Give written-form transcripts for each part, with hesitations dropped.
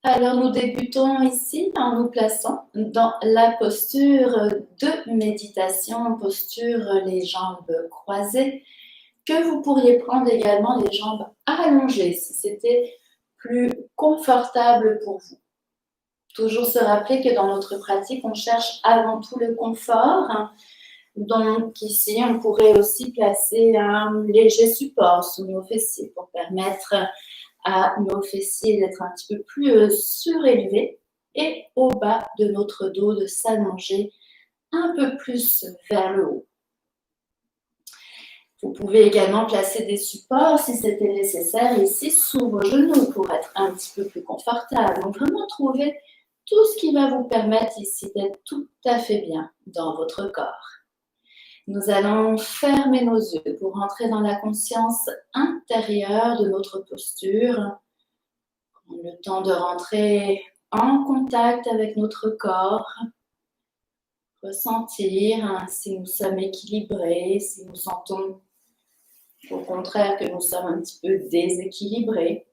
Alors, nous débutons ici en nous plaçant dans la posture de méditation, posture les jambes croisées, que vous pourriez prendre également les jambes allongées si c'était plus confortable pour vous. Toujours se rappeler que dans notre pratique, on cherche avant tout le confort. Donc ici, on pourrait aussi placer un léger support sous nos fessiers pour permettre à nos fessiers d'être un petit peu plus surélevés et au bas de notre dos de s'allonger un peu plus vers le haut. Vous pouvez également placer des supports si c'était nécessaire ici sous vos genoux pour être un petit peu plus confortable. Donc vraiment trouver tout ce qui va vous permettre ici d'être tout à fait bien dans votre corps. Nous allons fermer nos yeux pour entrer dans la conscience intérieure de notre posture. Prendre le temps de rentrer en contact avec notre corps. Ressentir si nous sommes équilibrés, si nous sentons au contraire que nous sommes un petit peu déséquilibrés.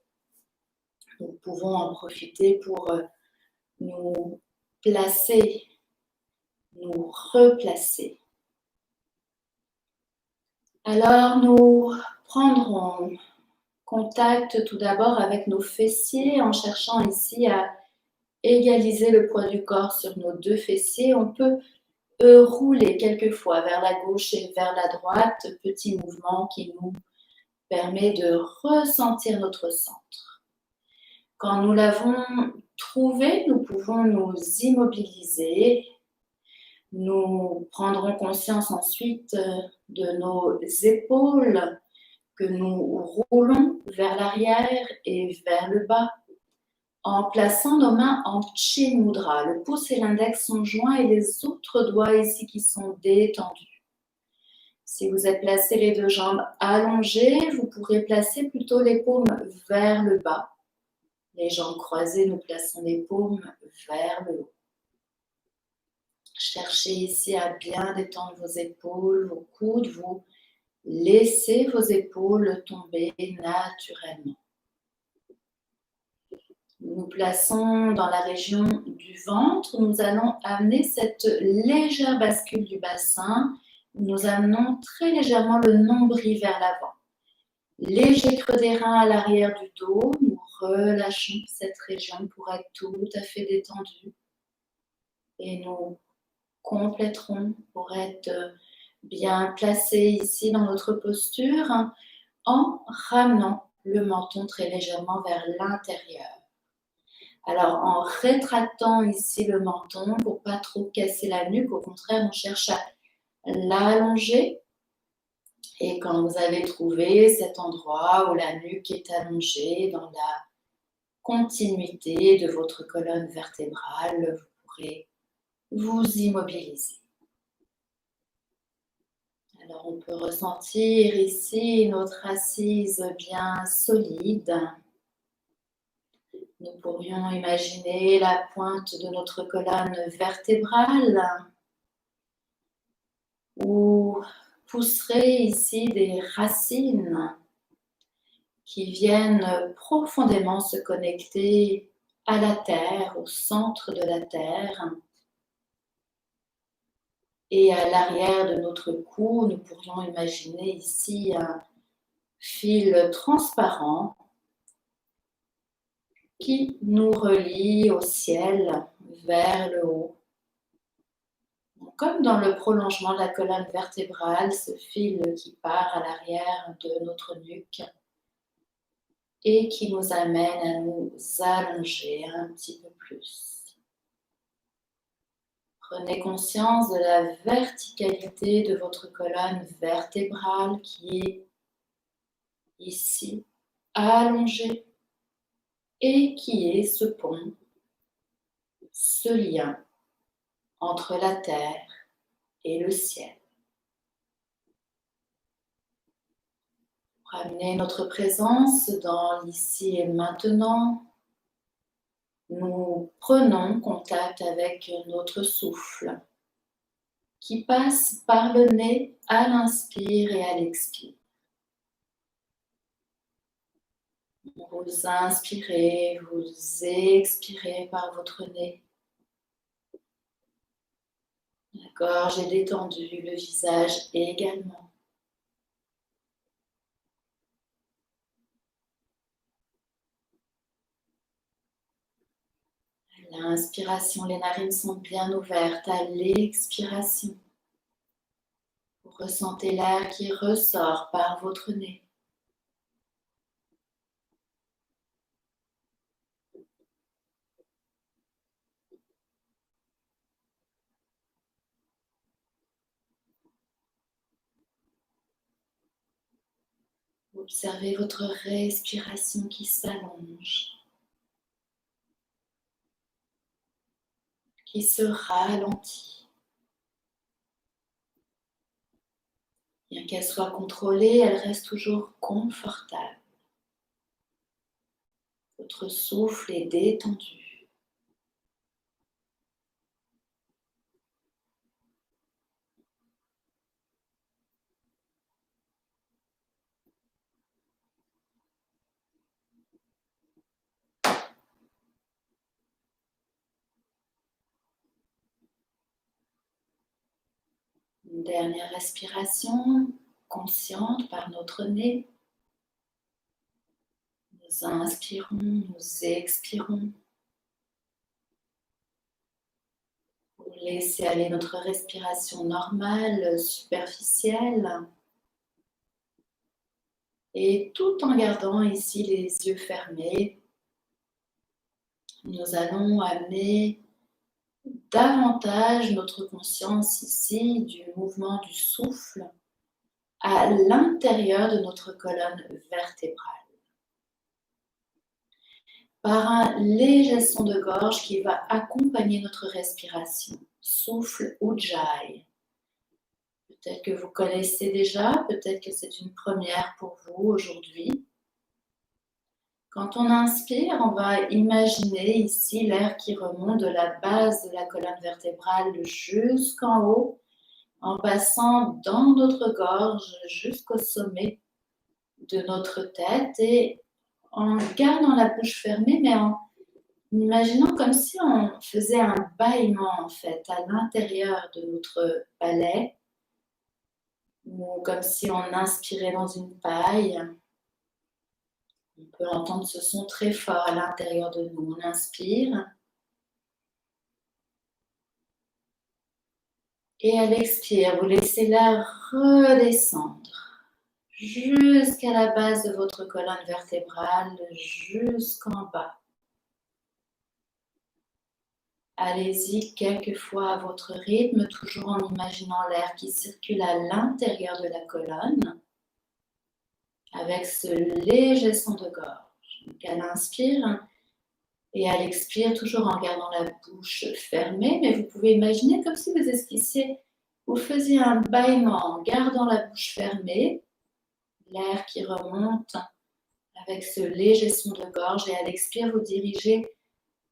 Nous pouvons en profiter pour nous placer, nous replacer. Alors nous prendrons contact tout d'abord avec nos fessiers en cherchant ici à égaliser le poids du corps sur nos deux fessiers. On peut rouler quelquefois vers la gauche et vers la droite, petit mouvement qui nous permet de ressentir notre centre. Quand nous l'avons trouvé, nous pouvons nous immobiliser. Nous prendrons conscience ensuite de nos épaules que nous roulons vers l'arrière et vers le bas en plaçant nos mains en Chin Mudra. Le pouce et l'index sont joints et les autres doigts ici qui sont détendus. Si vous êtes placé les deux jambes allongées, vous pourrez placer plutôt les paumes vers le bas. Les jambes croisées, nous plaçons les paumes vers le haut. Cherchez ici à bien détendre vos épaules, vos coudes, vous laissez vos épaules tomber naturellement. Nous nous plaçons dans la région du ventre. Nous allons amener cette légère bascule du bassin. Nous amenons très légèrement le nombril vers l'avant. Léger creux des reins à l'arrière du dos. Nous relâchons cette région pour être tout à fait détendue. Et nous compléterons pour être bien placés ici dans notre posture en ramenant le menton très légèrement vers l'intérieur. Alors, en rétractant ici le menton pour pas trop casser la nuque, au contraire, on cherche à l'allonger. Et quand vous avez trouvé cet endroit où la nuque est allongée dans la continuité de votre colonne vertébrale, vous pourrez vous immobiliser. Alors, on peut ressentir ici notre assise bien solide. Nous pourrions imaginer la pointe de notre colonne vertébrale où pousseraient ici des racines qui viennent profondément se connecter à la terre, au centre de la terre. Et à l'arrière de notre cou, nous pourrions imaginer ici un fil transparent qui nous relie au ciel vers le haut. Donc, comme dans le prolongement de la colonne vertébrale, ce fil qui part à l'arrière de notre nuque et qui nous amène à nous allonger un petit peu plus. Prenez conscience de la verticalité de votre colonne vertébrale qui est ici, allongée, et qui est ce pont, ce lien entre la terre et le ciel. Ramener notre présence dans l'ici et maintenant. Nous prenons contact avec notre souffle qui passe par le nez à l'inspire et à l'expire. Vous inspirez, vous expirez par votre nez. La gorge est détendue, le visage également. À l'inspiration, les narines sont bien ouvertes. À l'expiration, vous ressentez l'air qui ressort par votre nez. Observez votre respiration qui s'allonge, qui se ralentit. Bien qu'elle soit contrôlée, elle reste toujours confortable. Votre souffle est détendu. Une dernière respiration consciente par notre nez. Nous inspirons, nous expirons. Pour laisser aller notre respiration normale, superficielle. Et tout en gardant ici les yeux fermés, nous allons amener davantage notre conscience ici du mouvement du souffle à l'intérieur de notre colonne vertébrale. Par un léger son de gorge qui va accompagner notre respiration. Souffle Ujjayi. Peut-être que vous connaissez déjà, peut-être que c'est une première pour vous aujourd'hui. Quand on inspire, on va imaginer ici l'air qui remonte de la base de la colonne vertébrale jusqu'en haut, en passant dans notre gorge jusqu'au sommet de notre tête et en gardant la bouche fermée, mais en imaginant comme si on faisait un bâillement en fait à l'intérieur de notre palais, ou comme si on inspirait dans une paille. On peut entendre ce son très fort à l'intérieur de nous. On inspire. Et à l'expire, vous laissez l'air redescendre jusqu'à la base de votre colonne vertébrale, jusqu'en bas. Allez-y quelques fois à votre rythme, toujours en imaginant l'air qui circule à l'intérieur de la colonne, avec ce léger son de gorge. Donc à l'inspire et à l'expire, toujours en gardant la bouche fermée, mais vous pouvez imaginer comme si vous esquissiez, vous faisiez un bâillement en gardant la bouche fermée, l'air qui remonte avec ce léger son de gorge, et à l'expire, vous dirigez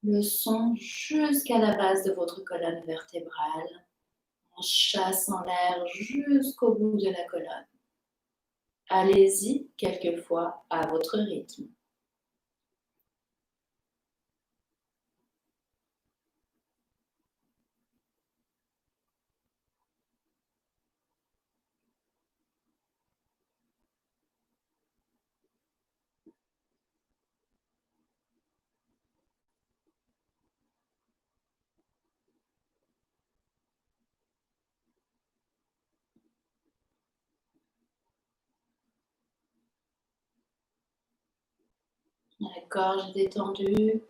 le son jusqu'à la base de votre colonne vertébrale, en chassant l'air jusqu'au bout de la colonne. Allez-y quelquefois à votre rythme. La gorge détendue,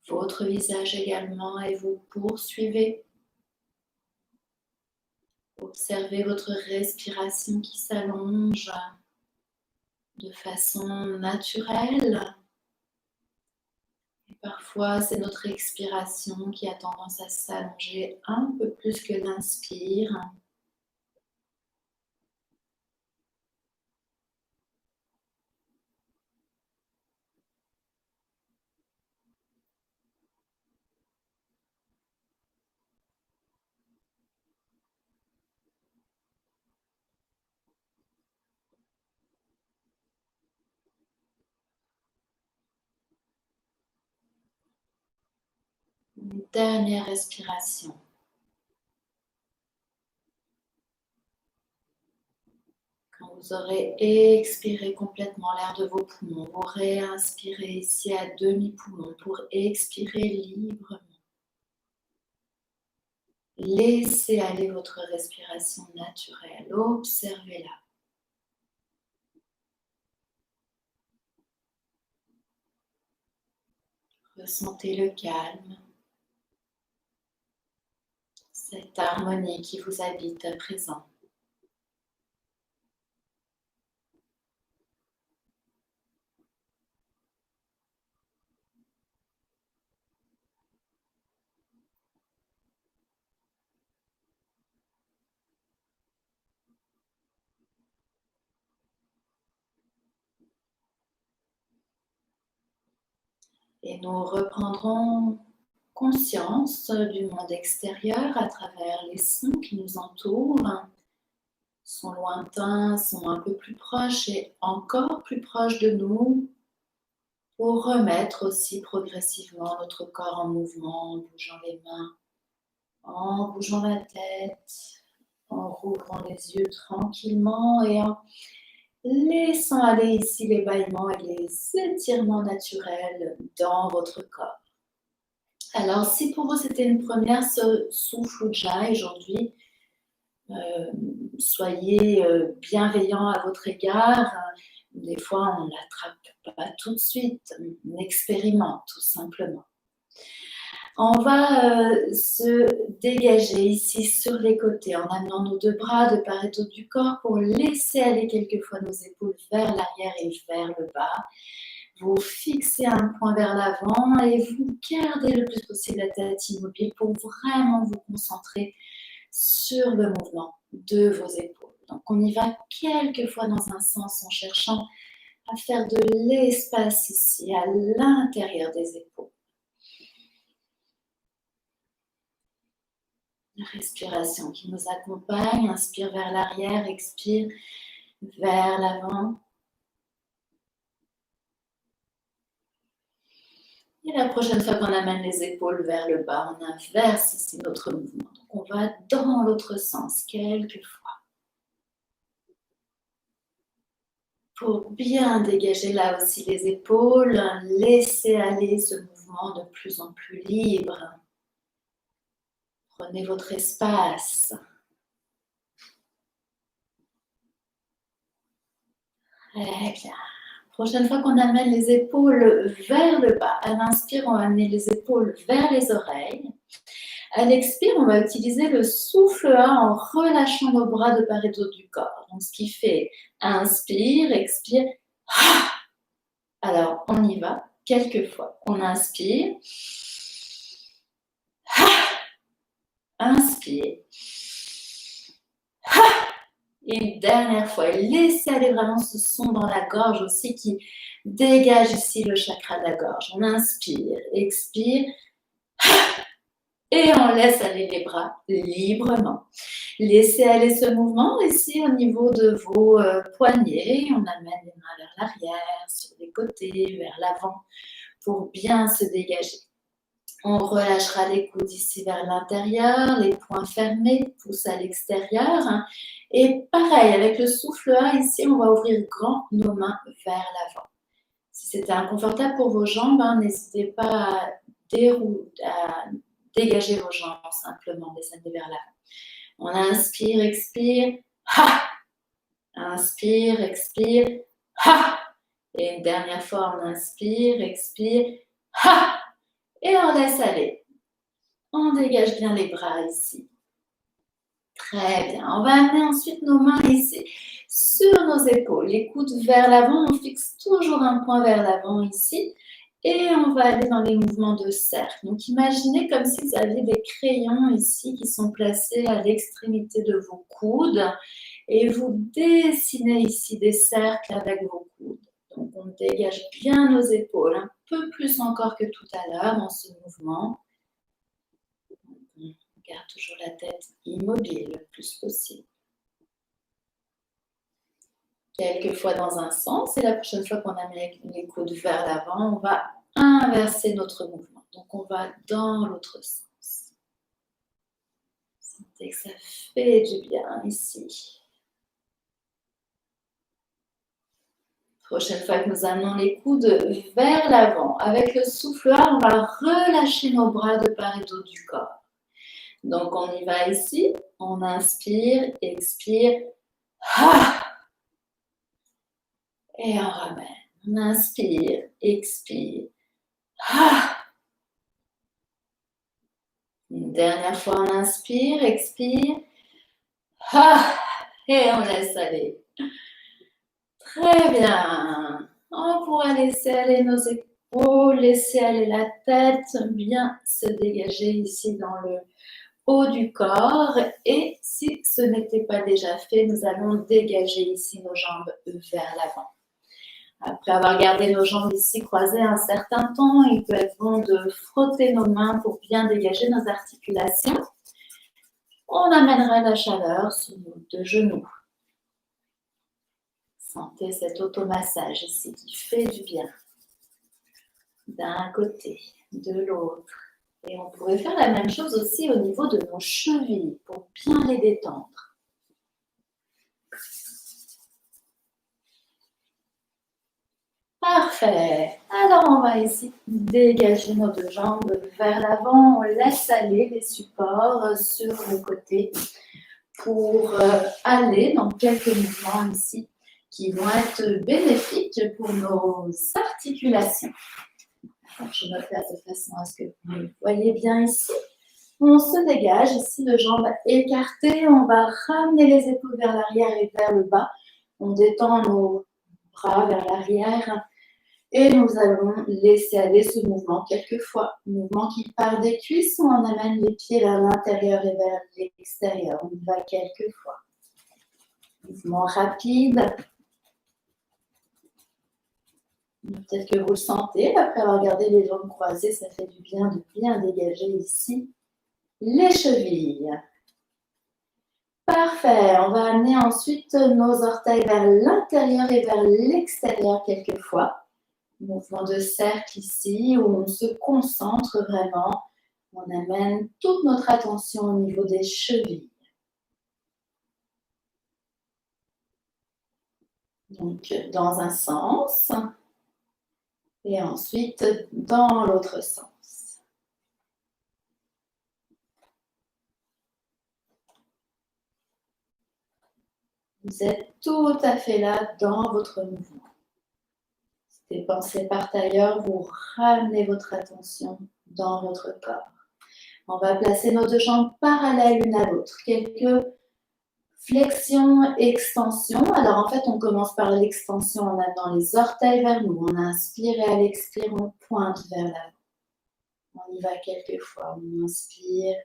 votre visage également, et vous poursuivez. Observez votre respiration qui s'allonge de façon naturelle. Et parfois, c'est notre expiration qui a tendance à s'allonger un peu plus que l'inspire. Une dernière respiration. Quand vous aurez expiré complètement l'air de vos poumons, vous réinspirez ici à demi-poumon pour expirer librement. Laissez aller votre respiration naturelle, observez-la. Ressentez le calme, cette harmonie qui vous habite à présent. Et nous reprendrons conscience du monde extérieur à travers les sons qui nous entourent, sont lointains, sont un peu plus proches et encore plus proches de nous, pour remettre aussi progressivement notre corps en mouvement, en bougeant les mains, en bougeant la tête, en rouvrant les yeux tranquillement et en laissant aller ici les bâillements et les étirements naturels dans votre corps. Alors, si pour vous c'était une première souffle Ujjayi aujourd'hui, soyez bienveillant à votre égard. Des fois, on ne l'attrape pas tout de suite, on expérimente tout simplement. On va se dégager ici sur les côtés en amenant nos deux bras de part et d'autre du corps pour laisser aller quelquefois nos épaules vers l'arrière et vers le bas. Vous fixez un point vers l'avant et vous gardez le plus possible la tête immobile pour vraiment vous concentrer sur le mouvement de vos épaules. Donc on y va quelquefois dans un sens en cherchant à faire de l'espace ici à l'intérieur des épaules. Respiration qui nous accompagne, inspire vers l'arrière, expire vers l'avant. Et la prochaine fois qu'on amène les épaules vers le bas, on inverse ici notre mouvement. Donc on va dans l'autre sens quelquefois. Pour bien dégager là aussi les épaules, laissez aller ce mouvement de plus en plus libre. Prenez votre espace. Très bien. Prochaine fois qu'on amène les épaules vers le bas, à l'inspire, on va amener les épaules vers les oreilles. À l'expire, on va utiliser le souffle A en relâchant nos bras de part et d'autre du corps. Donc, ce qui fait inspire, expire. Alors, on y va quelques fois. On inspire. Inspire. Et une dernière fois, laissez aller vraiment ce son dans la gorge aussi qui dégage ici le chakra de la gorge. On inspire, expire. Et on laisse aller les bras librement. Laissez aller ce mouvement ici au niveau de vos poignets. On amène les mains vers l'arrière, sur les côtés, vers l'avant pour bien se dégager. On relâchera les coudes ici vers l'intérieur, les poings fermés, pouces à l'extérieur. Et pareil, avec le souffle A, ici, on va ouvrir grand nos mains vers l'avant. Si c'était inconfortable pour vos jambes, n'hésitez pas à dégager vos jambes simplement, descendez vers l'avant. On inspire, expire, ha! Inspire, expire, ha! Et une dernière fois, on inspire, expire, ha! Et on laisse aller. On dégage bien les bras ici. Très bien. On va amener ensuite nos mains ici sur nos épaules. Les coudes vers l'avant. On fixe toujours un point vers l'avant ici. Et on va aller dans les mouvements de cercle. Donc, imaginez comme si vous aviez des crayons ici qui sont placés à l'extrémité de vos coudes. Et vous dessinez ici des cercles avec vos coudes. Donc, on dégage bien nos épaules, un peu plus encore que tout à l'heure dans ce mouvement. On garde toujours la tête immobile le plus possible. Quelques fois dans un sens, et la prochaine fois qu'on amène les coudes vers l'avant, on va inverser notre mouvement. Donc, on va dans l'autre sens. Sentez que ça fait du bien ici. Prochaine fois que nous amenons les coudes vers l'avant, avec le souffle là, on va relâcher nos bras de part et d'autre du corps. Donc, on y va ici. On inspire, expire. Ah! Et on ramène. On inspire, expire. Ah! Une dernière fois, on inspire, expire. Ah! Et on laisse aller. Très bien. On pourra laisser aller nos épaules, laisser aller la tête, bien se dégager ici dans le haut du corps. Et si ce n'était pas déjà fait, nous allons dégager ici nos jambes vers l'avant. Après avoir gardé nos jambes ici croisées un certain temps, il peut être bon de frotter nos mains pour bien dégager nos articulations. On amènera la chaleur sur nos deux genoux. Sentez cet automassage ici qui fait du bien. D'un côté, de l'autre. Et on pourrait faire la même chose aussi au niveau de nos chevilles pour bien les détendre. Parfait. Alors, on va ici dégager nos deux jambes vers l'avant. On laisse aller les supports sur le côté pour aller dans quelques mouvements ici qui vont être bénéfiques pour nos articulations. Alors, je me place de façon à ce que vous me voyez bien ici. On se dégage ici de jambes écartées. On va ramener les épaules vers l'arrière et vers le bas. On détend nos bras vers l'arrière. Et nous allons laisser aller ce mouvement quelques fois. Mouvement qui part des cuisses, on amène les pieds vers l'intérieur et vers l'extérieur. On y va quelques fois. Mouvement rapide. Peut-être que vous le sentez, après avoir gardé les jambes croisées, ça fait du bien de bien dégager ici les chevilles. Parfait, on va amener ensuite nos orteils vers l'intérieur et vers l'extérieur quelques fois. Mouvement de cercle ici où on se concentre vraiment. On amène toute notre attention au niveau des chevilles. Donc, dans un sens et ensuite dans l'autre sens. Vous êtes tout à fait là dans votre mouvement. Si les pensées partent ailleurs, vous ramenez votre attention dans votre corps. On va placer nos deux jambes parallèles l'une à l'autre. Quelques flexion, extension. Alors en fait, on commence par l'extension en amenant les orteils vers nous. On inspire et à l'expire, on pointe vers l'avant. On y va quelques fois. On inspire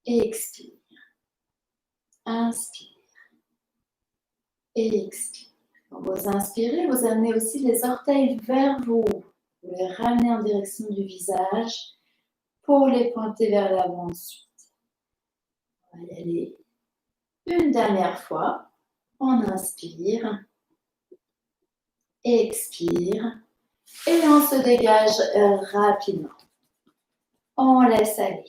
et expire. Inspire et expire. Quand vous inspirez, vous amenez aussi les orteils vers vous. Vous les ramenez en direction du visage pour les pointer vers l'avant ensuite. On va y aller une dernière fois. On inspire, expire et on se dégage rapidement. On laisse aller.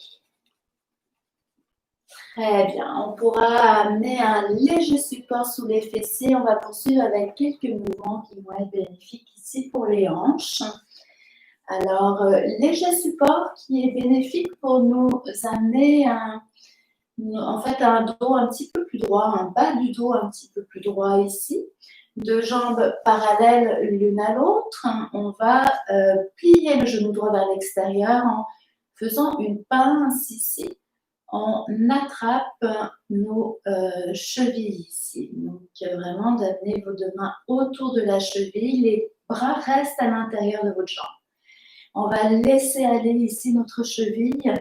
Très bien. On pourra amener un léger support sous les fessiers. On va poursuivre avec quelques mouvements qui vont être bénéfiques ici pour les hanches. Alors, léger support qui est bénéfique pour nous amener un dos un petit peu plus droit, un bas du dos un petit peu plus droit ici. Deux jambes parallèles l'une à l'autre. On va plier le genou droit vers l'extérieur en faisant une pince ici. On attrape nos chevilles ici. Donc, vraiment d'amener vos deux mains autour de la cheville. Les bras restent à l'intérieur de votre jambe. On va laisser aller ici notre cheville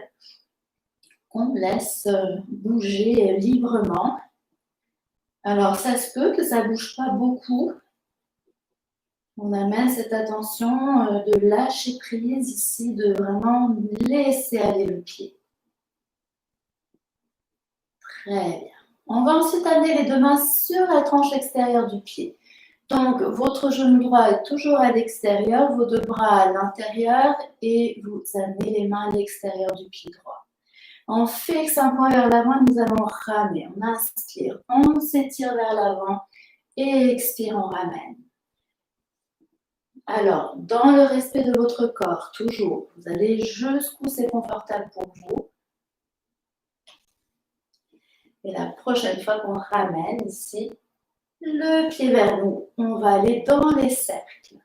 qu'on laisse bouger librement. Alors, ça se peut que ça ne bouge pas beaucoup. On amène cette attention de lâcher prise ici, de vraiment laisser aller le pied. Très bien. On va ensuite amener les deux mains sur la tranche extérieure du pied. Donc, votre genou droit est toujours à l'extérieur, vos deux bras à l'intérieur et vous amenez les mains à l'extérieur du pied droit. On fixe un point vers l'avant, nous allons ramer. On inspire, on s'étire vers l'avant et expire, on ramène. Alors, dans le respect de votre corps, toujours, vous allez jusqu'où c'est confortable pour vous. Et la prochaine fois qu'on ramène ici, le pied vers nous, on va aller dans les cercles.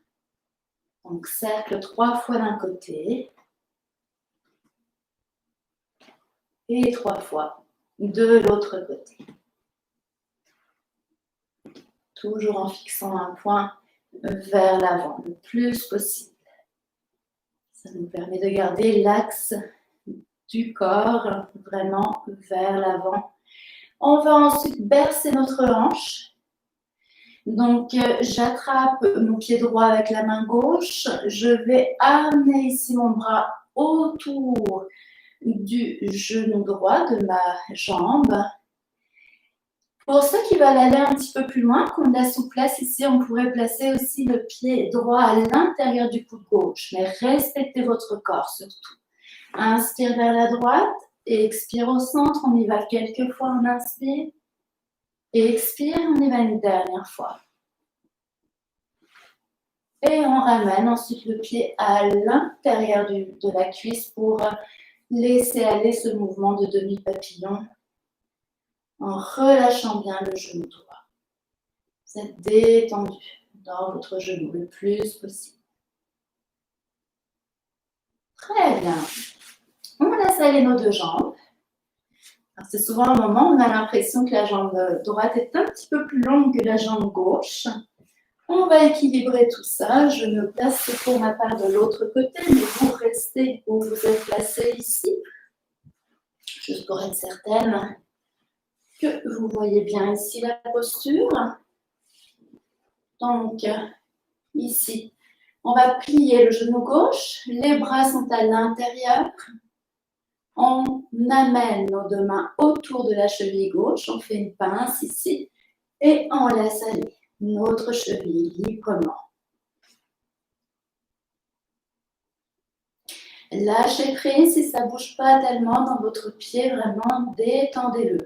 Donc, cercle 3 fois d'un côté et 3 fois de l'autre côté. Toujours en fixant un point vers l'avant le plus possible. Ça nous permet de garder l'axe du corps vraiment vers l'avant. On va ensuite bercer notre hanche. Donc, j'attrape mon pied droit avec la main gauche. Je vais amener ici mon bras autour du genou droit de ma jambe. Pour ceux qui veulent aller un petit peu plus loin, qu'on a souplesse ici, on pourrait placer aussi le pied droit à l'intérieur du coude gauche. Mais respectez votre corps surtout. Inspire vers la droite et expire au centre. On y va quelques fois, on inspire. Et expire, on y va une dernière fois. Et on ramène ensuite le pied à l'intérieur de la cuisse pour laisser aller ce mouvement de demi-papillon en relâchant bien le genou droit. Vous êtes détendu dans votre genou le plus possible. Très bien. On laisse aller nos deux jambes. C'est souvent un moment où on a l'impression que la jambe droite est un petit peu plus longue que la jambe gauche. On va équilibrer tout ça. Je me place pour ma part de l'autre côté, mais vous restez où vous êtes placé ici, juste pour être certaine que vous voyez bien ici la posture. Donc, ici, on va plier le genou gauche, les bras sont à l'intérieur. On amène nos deux mains autour de la cheville gauche, on fait une pince ici et on laisse aller notre cheville librement. Lâchez prise, si ça ne bouge pas tellement dans votre pied, vraiment détendez-le.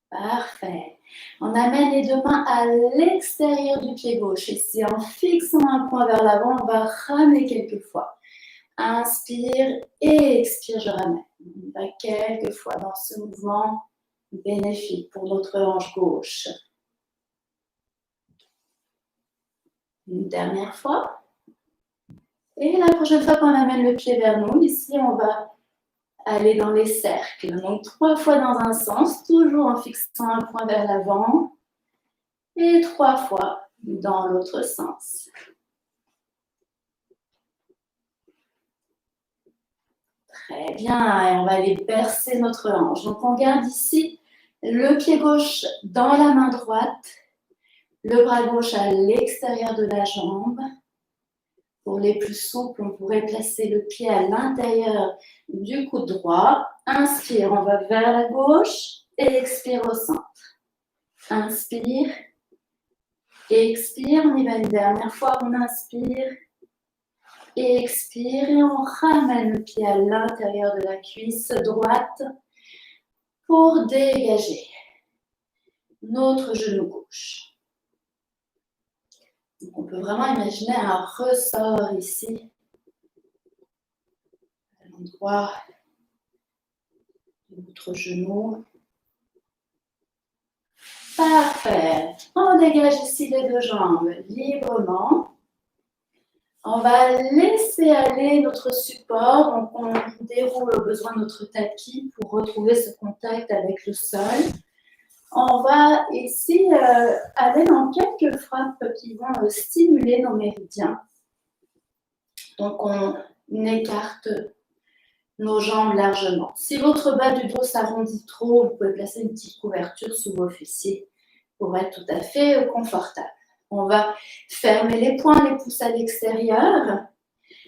Parfait. On amène les deux mains à l'extérieur du pied gauche. Ici, en fixant un point vers l'avant, on va ramener quelques fois. Inspire et expire, je ramène. On va quelques fois dans ce mouvement bénéfique pour notre hanche gauche. Une dernière fois. Et la prochaine fois qu'on amène le pied vers nous, ici, on va aller dans les cercles. Donc, 3 fois dans un sens, toujours en fixant un point vers l'avant. Et 3 fois dans l'autre sens. Très bien, et on va aller bercer notre hanche. Donc, on garde ici le pied gauche dans la main droite, le bras gauche à l'extérieur de la jambe. Pour les plus souples, on pourrait placer le pied à l'intérieur du coude droit. Inspire, on va vers la gauche et expire au centre. Inspire, expire, on y va une dernière fois, on inspire. Expire et on ramène le pied à l'intérieur de la cuisse droite pour dégager notre genou gauche. Donc on peut vraiment imaginer un ressort ici, à l'endroit de notre genou. Parfait. On dégage ici les deux jambes librement. On va laisser aller notre support, donc on déroule au besoin notre tapis pour retrouver ce contact avec le sol. On va ici aller dans quelques frappes qui vont stimuler nos méridiens. Donc on écarte nos jambes largement. Si votre bas du dos s'arrondit trop, vous pouvez placer une petite couverture sous vos fessiers pour être tout à fait confortable. On va fermer les poings, les pouces à l'extérieur.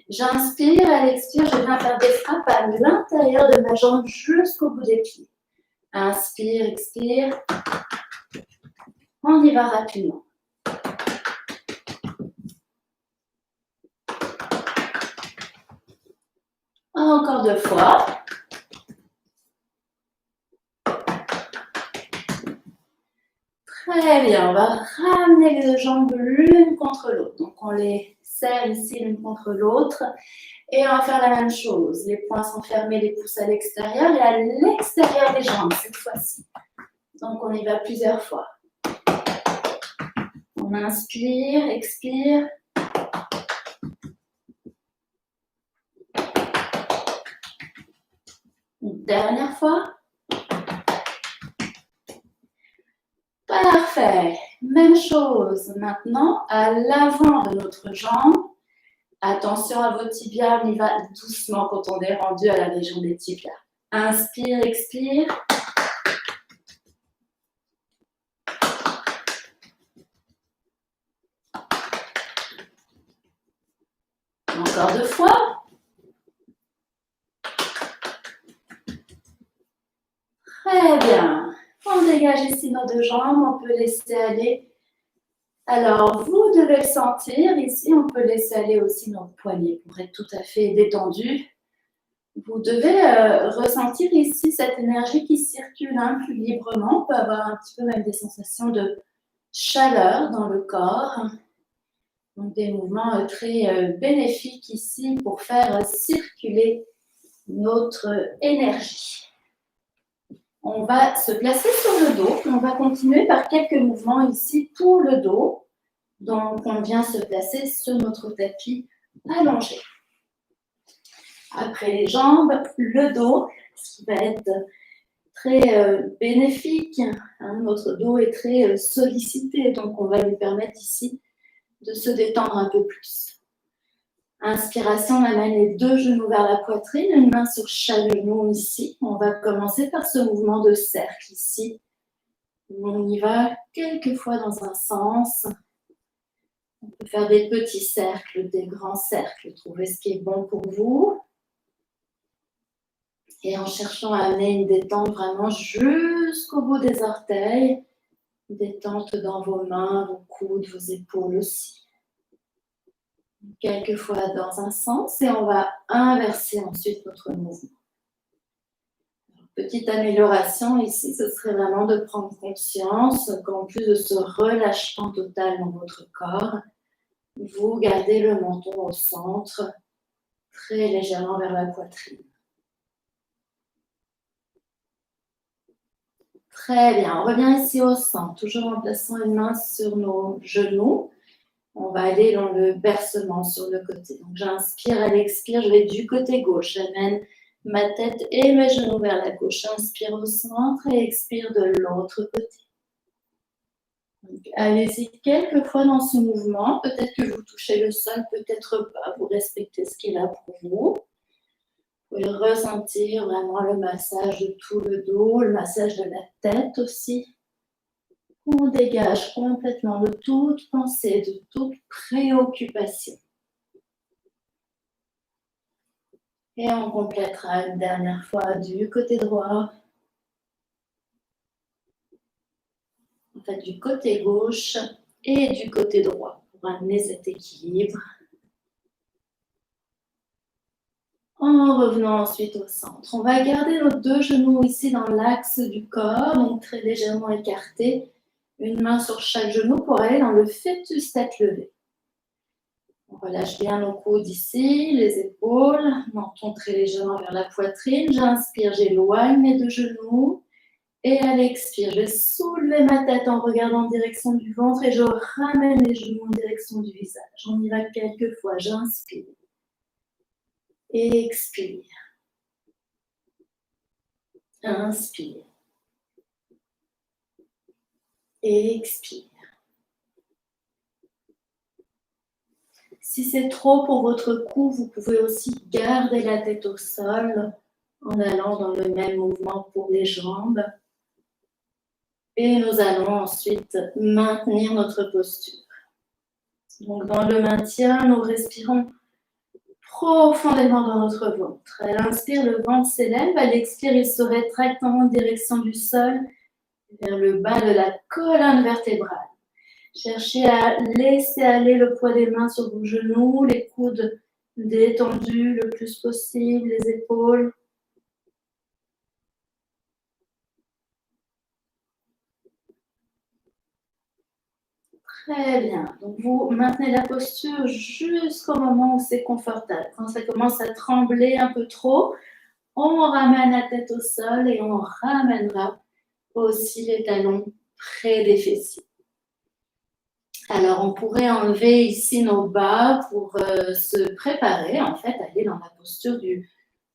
J'inspire, à l'expire, je viens faire des frappes à l'intérieur de ma jambe jusqu'au bout des pieds. Inspire, expire. On y va rapidement. Encore 2 fois. Très bien, on va ramener les deux jambes l'une contre l'autre. Donc on les serre ici l'une contre l'autre. Et on va faire la même chose. Les poings sont fermés, les pouces à l'extérieur et à l'extérieur des jambes cette fois-ci. Donc on y va plusieurs fois. On inspire, expire. Une dernière fois. Parfait. Même chose maintenant à l'avant de notre jambe. Attention à vos tibias, on y va doucement quand on est rendu à la région des tibias. Inspire, expire. Encore 2 fois. Très bien. On dégage ici nos deux jambes, on peut laisser aller. Alors, vous devez le sentir. Ici, on peut laisser aller aussi nos poignets pour être tout à fait détendu. Vous devez ressentir ici cette énergie qui circule plus librement. On peut avoir un petit peu même des sensations de chaleur dans le corps. Donc, des mouvements très bénéfiques ici pour faire circuler notre énergie. On va se placer sur le dos. On va continuer par quelques mouvements ici pour le dos. Donc, on vient se placer sur notre tapis allongé. Après les jambes, le dos, ce qui va être très bénéfique. Notre dos est très sollicité, donc on va lui permettre ici de se détendre un peu plus. Inspiration, on amène les deux genoux vers la poitrine, une main sur chaque genou ici. On va commencer par ce mouvement de cercle ici. On y va quelques fois dans un sens. On peut faire des petits cercles, des grands cercles. Trouvez ce qui est bon pour vous. Et en cherchant à amener une détente vraiment jusqu'au bout des orteils. Détente dans vos mains, vos coudes, vos épaules aussi. Quelques fois dans un sens et on va inverser ensuite notre mouvement. Petite amélioration ici, ce serait vraiment de prendre conscience qu'en plus de ce relâchement total dans votre corps, vous gardez le menton au centre, très légèrement vers la poitrine. Très bien, on revient ici au centre, toujours en plaçant une main sur nos genoux. On va aller dans le bercement sur le côté. Donc j'inspire, à l'expire, je vais du côté gauche. J'amène ma tête et mes genoux vers la gauche. Inspire au centre et expire de l'autre côté. Allez-y quelques fois dans ce mouvement. Peut-être que vous touchez le sol, peut-être pas. Vous respectez ce qui est là pour vous. Vous pouvez ressentir vraiment le massage de tout le dos, le massage de la tête aussi. On dégage complètement de toute pensée, de toute préoccupation. Et on complétera une dernière fois du côté droit. En fait, du côté gauche et du côté droit pour amener cet équilibre. En revenant ensuite au centre. On va garder nos deux genoux ici dans l'axe du corps, donc très légèrement écartés. Une main sur chaque genou pour aller dans le fœtus tête levée. On relâche bien nos coudes ici, les épaules, menton très légèrement vers la poitrine. J'inspire, j'éloigne mes deux genoux. Et à l'expire, je vais soulever ma tête en regardant en direction du ventre et je ramène les genoux en direction du visage. On y va quelques fois. J'inspire. Et expire. Inspire. Et expire. Si c'est trop pour votre cou, vous pouvez aussi garder la tête au sol en allant dans le même mouvement pour les jambes. Et nous allons ensuite maintenir notre posture. Donc dans le maintien, nous respirons profondément dans notre ventre. À l'inspire, le ventre s'élève. À l'expire, il se rétracte en direction du sol. vers le bas de la colonne vertébrale. Cherchez à laisser aller le poids des mains sur vos genoux, les coudes détendus le plus possible, les épaules. Très bien. Donc, vous maintenez la posture jusqu'au moment où c'est confortable. Quand ça commence à trembler un peu trop, on ramène la tête au sol et on ramènera aussi les talons près des fessiers. Alors, on pourrait enlever ici nos bas pour se préparer, en fait, à aller dans la posture du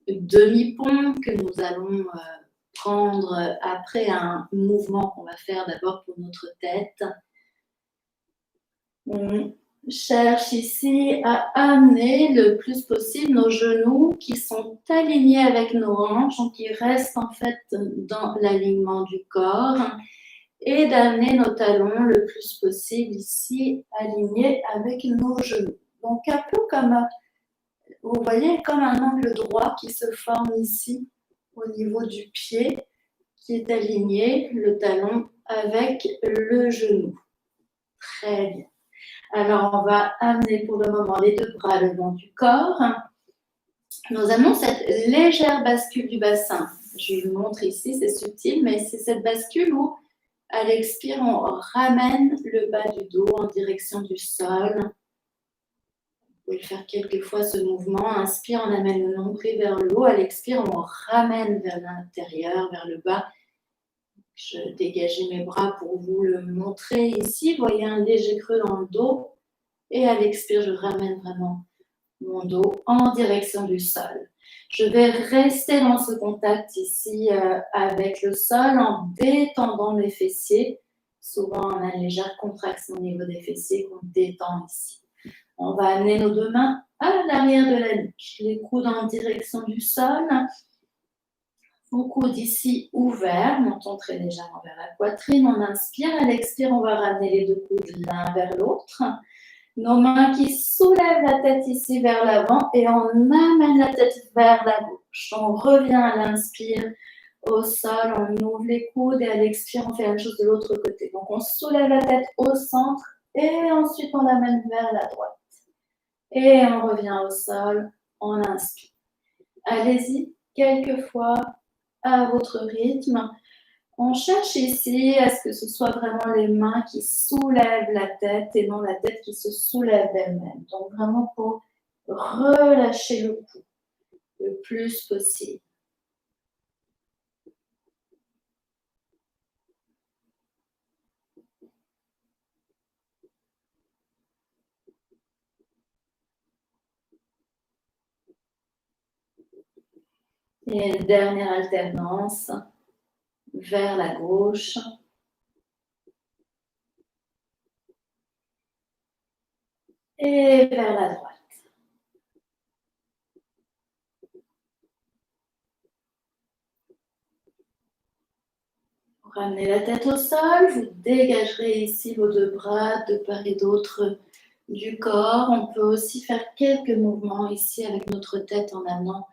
demi-pont que nous allons prendre après un mouvement qu'on va faire d'abord pour notre tête. On cherche ici à amener le plus possible nos genoux qui sont alignés avec nos hanches, donc qui restent en fait dans l'alignement du corps, et d'amener nos talons le plus possible ici alignés avec nos genoux. Donc un peu comme, vous voyez, comme un angle droit qui se forme ici au niveau du pied, qui est aligné, le talon avec le genou. Très bien. Alors, on va amener pour le moment les deux bras le long du corps. Nous amenons cette légère bascule du bassin. Je vous montre ici, c'est subtil, mais c'est cette bascule où, à l'expire, on ramène le bas du dos en direction du sol. Vous pouvez faire quelques fois ce mouvement. Inspire, on amène le nombril vers le haut. À l'expire, on ramène vers l'intérieur, vers le bas. Je dégage mes bras pour vous le montrer ici. Vous voyez un léger creux dans le dos. Et à l'expire, je ramène vraiment mon dos en direction du sol. Je vais rester dans ce contact ici avec le sol en détendant mes fessiers. Souvent, on a une légère contraction au niveau des fessiers qu'on détend ici. On va amener nos deux mains à l'arrière de la nuque. Les coudes en direction du sol. Vos coudes ici ouverts, montons très légèrement vers la poitrine. On inspire, à l'expire, on va ramener les deux coudes l'un vers l'autre. Nos mains qui soulèvent la tête ici vers l'avant et on amène la tête vers la gauche. On revient à l'inspire au sol, on ouvre les coudes et à l'expire, on fait la même chose de l'autre côté. Donc, on soulève la tête au centre et ensuite, on l'amène vers la droite. Et on revient au sol, on inspire. Allez-y quelques fois à votre rythme. On cherche ici à ce que ce soit vraiment les mains qui soulèvent la tête et non la tête qui se soulève d'elle-même. Donc vraiment pour relâcher le cou le plus possible. Et une dernière alternance vers la gauche. Et vers la droite. Vous ramenez la tête au sol, vous dégagerez ici vos deux bras de part et d'autre du corps. On peut aussi faire quelques mouvements ici avec notre tête en amenant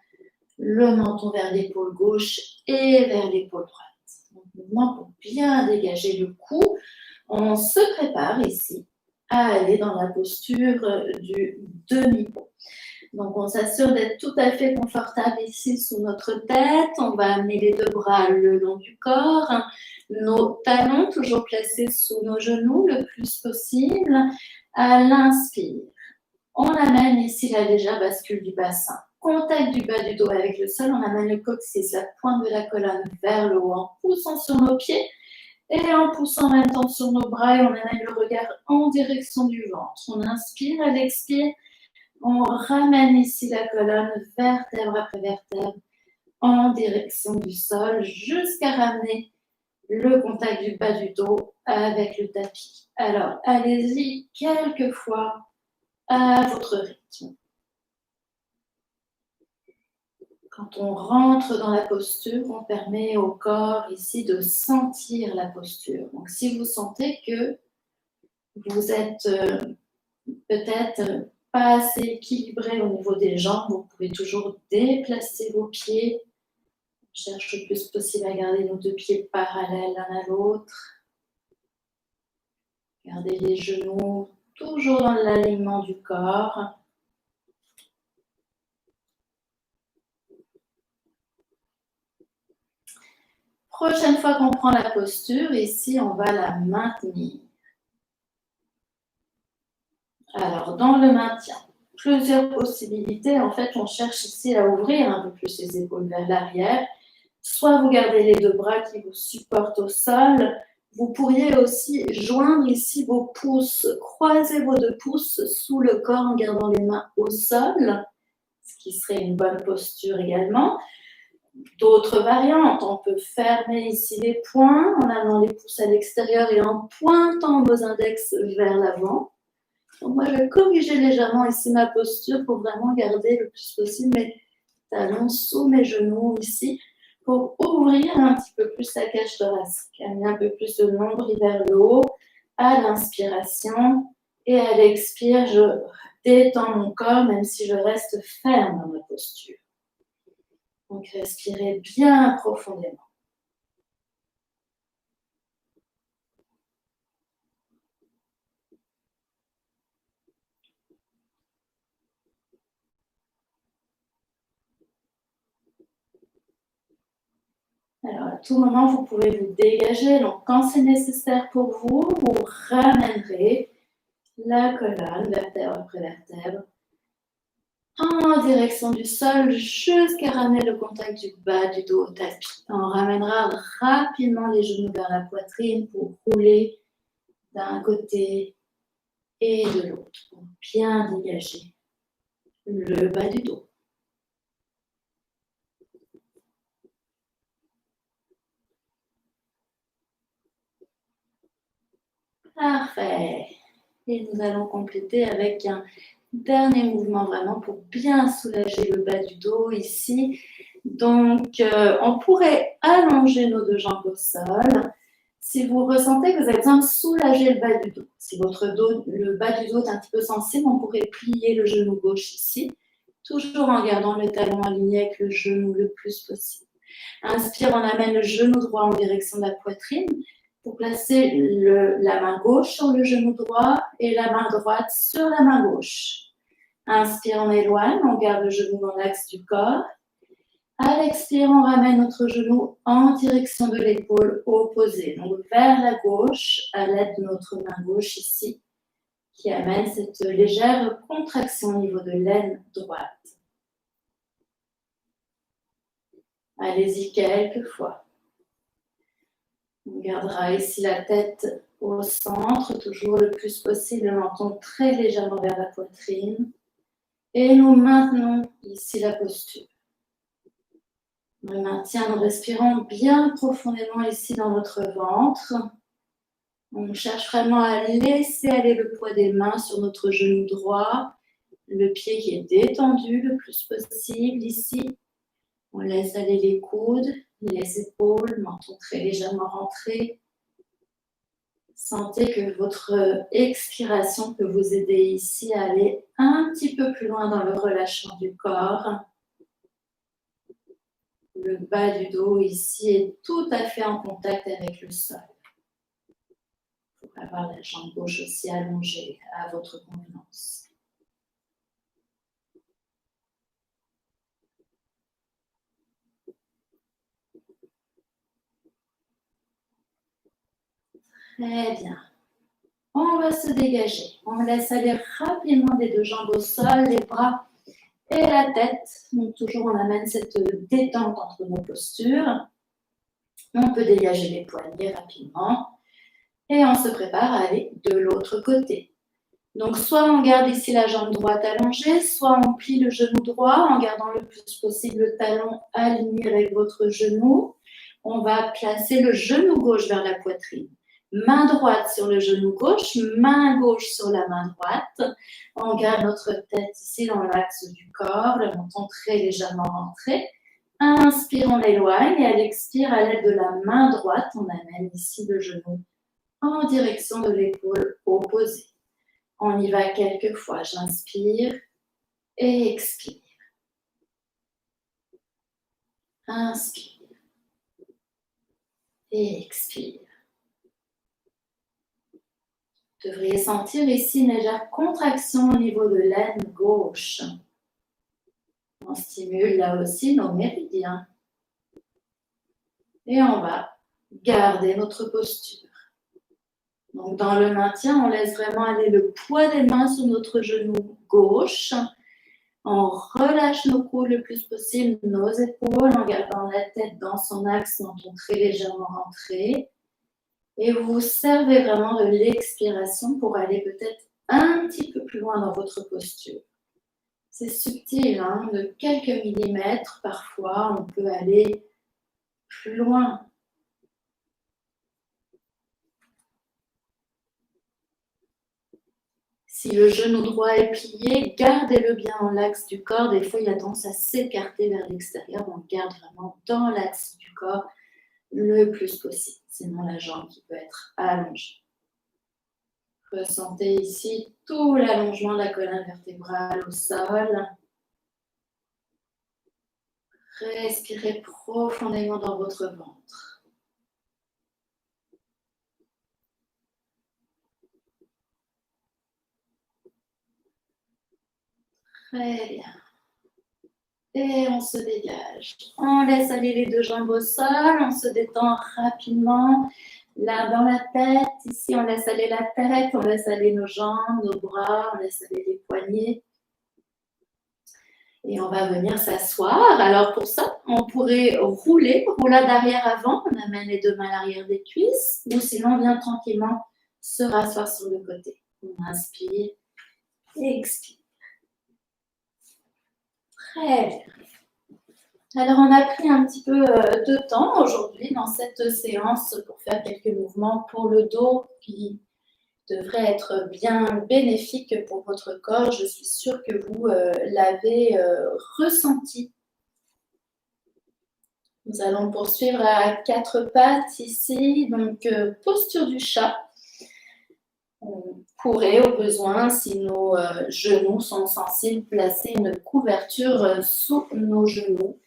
le menton vers l'épaule gauche et vers l'épaule droite. Donc, mouvement pour bien dégager le cou. On se prépare ici à aller dans la posture du demi-pont. Donc, on s'assure d'être tout à fait confortable ici sous notre tête. On va amener les deux bras le long du corps. Nos talons toujours placés sous nos genoux le plus possible. À l'inspire, on amène ici la légère bascule du bassin. Contact du bas du dos avec le sol. On amène le coccyx, la pointe de la colonne vers le haut en poussant sur nos pieds. Et en poussant en même temps sur nos bras, et on amène le regard en direction du ventre. On inspire, à l'expire, on ramène ici la colonne vertèbre après vertèbre en direction du sol jusqu'à ramener le contact du bas du dos avec le tapis. Alors, allez-y quelques fois à votre rythme. Quand on rentre dans la posture, on permet au corps ici de sentir la posture. Donc, si vous sentez que vous êtes peut-être pas assez équilibré au niveau des jambes, vous pouvez toujours déplacer vos pieds cherche le plus possible à garder nos deux pieds parallèles l'un à l'autre. Gardez les genoux toujours dans l'alignement du corps. Prochaine fois qu'on prend la posture, ici, on va la maintenir. Alors, dans le maintien, plusieurs possibilités. En fait, on cherche ici à ouvrir un peu plus les épaules vers l'arrière. Soit vous gardez les deux bras qui vous supportent au sol. Vous pourriez aussi joindre ici vos pouces, croiser vos deux pouces sous le corps en gardant les mains au sol, ce qui serait une bonne posture également. D'autres variantes, on peut fermer ici les poings en amenant les pouces à l'extérieur et en pointant vos index vers l'avant. Donc moi, je vais corriger légèrement ici ma posture pour vraiment garder le plus possible mes talons sous mes genoux ici pour ouvrir un petit peu plus la cage thoracique, amener un peu plus de nombril vers le haut à l'inspiration et à l'expire, je détends mon corps même si je reste ferme dans ma posture. Donc, respirez bien profondément. Alors, à tout moment, vous pouvez vous dégager. Donc, quand c'est nécessaire pour vous, vous ramènerez la colonne, vertèbre après vertèbre, en direction du sol jusqu'à ramener le contact du bas du dos au tapis. On ramènera rapidement les genoux vers la poitrine pour rouler d'un côté et de l'autre, pour bien dégager le bas du dos. Parfait. Et nous allons compléter avec un dernier mouvement vraiment pour bien soulager le bas du dos ici. Donc, on pourrait allonger nos deux jambes au sol. Si vous ressentez que vous avez besoin de soulager le bas du dos, si le bas du dos est un petit peu sensible, on pourrait plier le genou gauche ici, toujours en gardant le talon aligné avec le genou le plus possible. Inspire, on amène le genou droit en direction de la poitrine pour placer la main gauche sur le genou droit et la main droite sur la main gauche. Inspire, on éloigne, on garde le genou dans l'axe du corps. À l'expire, on ramène notre genou en direction de l'épaule opposée, donc vers la gauche, à l'aide de notre main gauche ici, qui amène cette légère contraction au niveau de l'aine droite. Allez-y quelques fois. On gardera ici la tête au centre, toujours le plus possible, le menton très légèrement vers la poitrine. Et nous maintenons ici la posture. On maintient, nous respirons bien profondément ici dans notre ventre. On cherche vraiment à laisser aller le poids des mains sur notre genou droit, le pied qui est détendu le plus possible ici. On laisse aller les coudes, les épaules, le menton très légèrement rentré. Sentez que votre expiration peut vous aider ici à aller un petit peu plus loin dans le relâchement du corps. Le bas du dos ici est tout à fait en contact avec le sol. Vous pouvez avoir la jambe gauche aussi allongée à votre convenance. Très bien. On va se dégager. On laisse aller rapidement les deux jambes au sol, les bras et la tête. Donc toujours on amène cette détente entre nos postures. On peut dégager les poignets rapidement. Et on se prépare à aller de l'autre côté. Donc soit on garde ici la jambe droite allongée, soit on plie le genou droit en gardant le plus possible le talon aligné avec votre genou. On va placer le genou gauche vers la poitrine. Main droite sur le genou gauche, main gauche sur la main droite. On garde notre tête ici dans l'axe du corps, le menton très légèrement rentré. Inspire, on éloigne et à l'expire, à l'aide de la main droite, on amène ici le genou en direction de l'épaule opposée. On y va quelques fois. J'inspire et expire. Inspire. Et expire. Vous devriez sentir ici une légère contraction au niveau de l'aine gauche. On stimule là aussi nos méridiens. Et on va garder notre posture. Donc dans le maintien, on laisse vraiment aller le poids des mains sur notre genou gauche. On relâche nos coudes le plus possible, nos épaules, en gardant la tête dans son axe, menton très légèrement rentré. Et vous vous servez vraiment de l'expiration pour aller peut-être un petit peu plus loin dans votre posture. C'est subtil, hein, de quelques millimètres parfois, on peut aller plus loin. Si le genou droit est plié, gardez-le bien dans l'axe du corps. Des fois, il a tendance à s'écarter vers l'extérieur. On garde vraiment dans l'axe du corps le plus possible. Sinon, la jambe qui peut être allongée. Ressentez ici tout l'allongement de la colonne vertébrale au sol. Respirez profondément dans votre ventre. Très bien. Et on se dégage. On laisse aller les deux jambes au sol. On se détend rapidement. Là, dans la tête. Ici, on laisse aller la tête. On laisse aller nos jambes, nos bras. On laisse aller les poignets. Et on va venir s'asseoir. Alors pour ça, on pourrait rouler, roulade arrière-avant. On amène les deux mains à l'arrière des cuisses. Ou sinon, on vient tranquillement se rasseoir sur le côté. On inspire et expire. Très bien. Alors, on a pris un petit peu de temps aujourd'hui dans cette séance pour faire quelques mouvements pour le dos qui devrait être bien bénéfique pour votre corps. Je suis sûre que vous l'avez ressenti. Nous allons poursuivre à quatre pattes ici. Donc, posture du chat. On pourrait, au besoin, si nos genoux sont sensibles, placer une couverture sous nos genoux.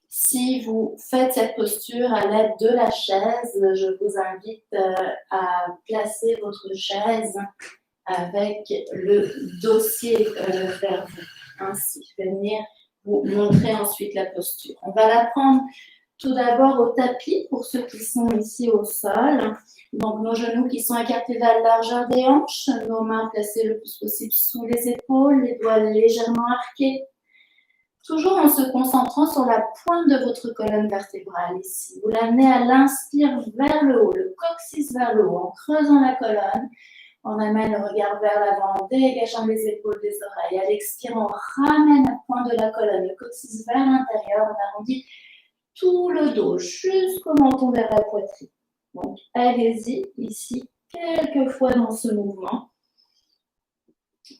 Si vous faites cette posture à l'aide de la chaise, je vous invite à placer votre chaise avec le dossier vers vous. Ainsi, je vais venir vous montrer ensuite la posture. On va la prendre tout d'abord au tapis pour ceux qui sont ici au sol. Donc, nos genoux qui sont écartés vers la largeur des hanches, nos mains placées le plus possible sous les épaules, les doigts légèrement arqués. Toujours en se concentrant sur la pointe de votre colonne vertébrale ici. Vous l'amenez à l'inspire vers le haut, le coccyx vers le haut, en creusant la colonne. On amène le regard vers l'avant, en dégageant les épaules des oreilles. À l'expire, on ramène la pointe de la colonne, le coccyx vers l'intérieur. On arrondit tout le dos jusqu'au menton vers la poitrine. Donc, allez-y ici quelques fois dans ce mouvement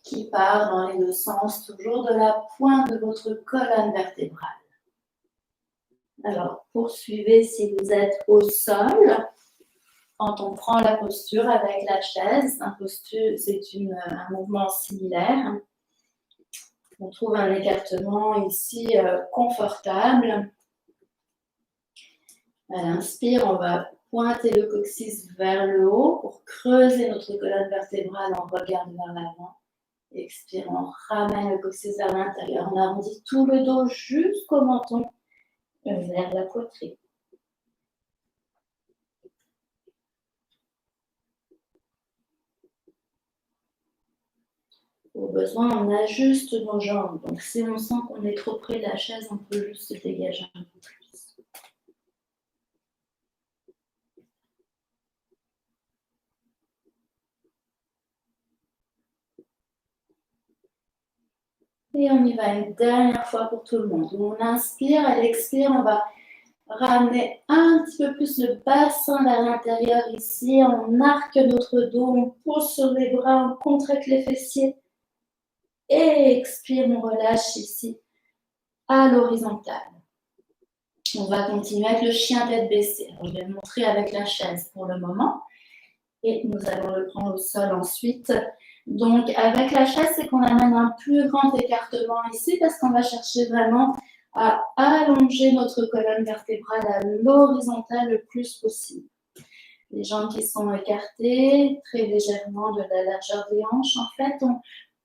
qui part dans les deux sens, toujours de la pointe de votre colonne vertébrale. Alors, poursuivez si vous êtes au sol. Quand on prend la posture avec la chaise, c'est un mouvement similaire. On trouve un écartement ici confortable. À l'inspire, on va pointer le coccyx vers le haut pour creuser notre colonne vertébrale en regardant vers l'avant. Expire, on ramène le coccyx vers l'intérieur. On arrondit tout le dos jusqu'au menton vers la poitrine. Au besoin, on ajuste nos jambes. Donc, si on sent qu'on est trop près de la chaise, on peut juste se dégager un peu plus. Et on y va une dernière fois pour tout le monde. On inspire, à l'expire, on va ramener un petit peu plus le bassin vers l'intérieur ici. On arque notre dos, on pousse sur les bras, on contracte les fessiers. Et expire, on relâche ici à l'horizontale. On va continuer avec le chien tête baissée. Alors, je vais le montrer avec la chaise pour le moment. Et nous allons le prendre au sol ensuite. Donc, avec la chaise, c'est qu'on amène un plus grand écartement ici parce qu'on va chercher vraiment à allonger notre colonne vertébrale à l'horizontale le plus possible. Les jambes qui sont écartées très légèrement de la largeur des hanches. En fait, on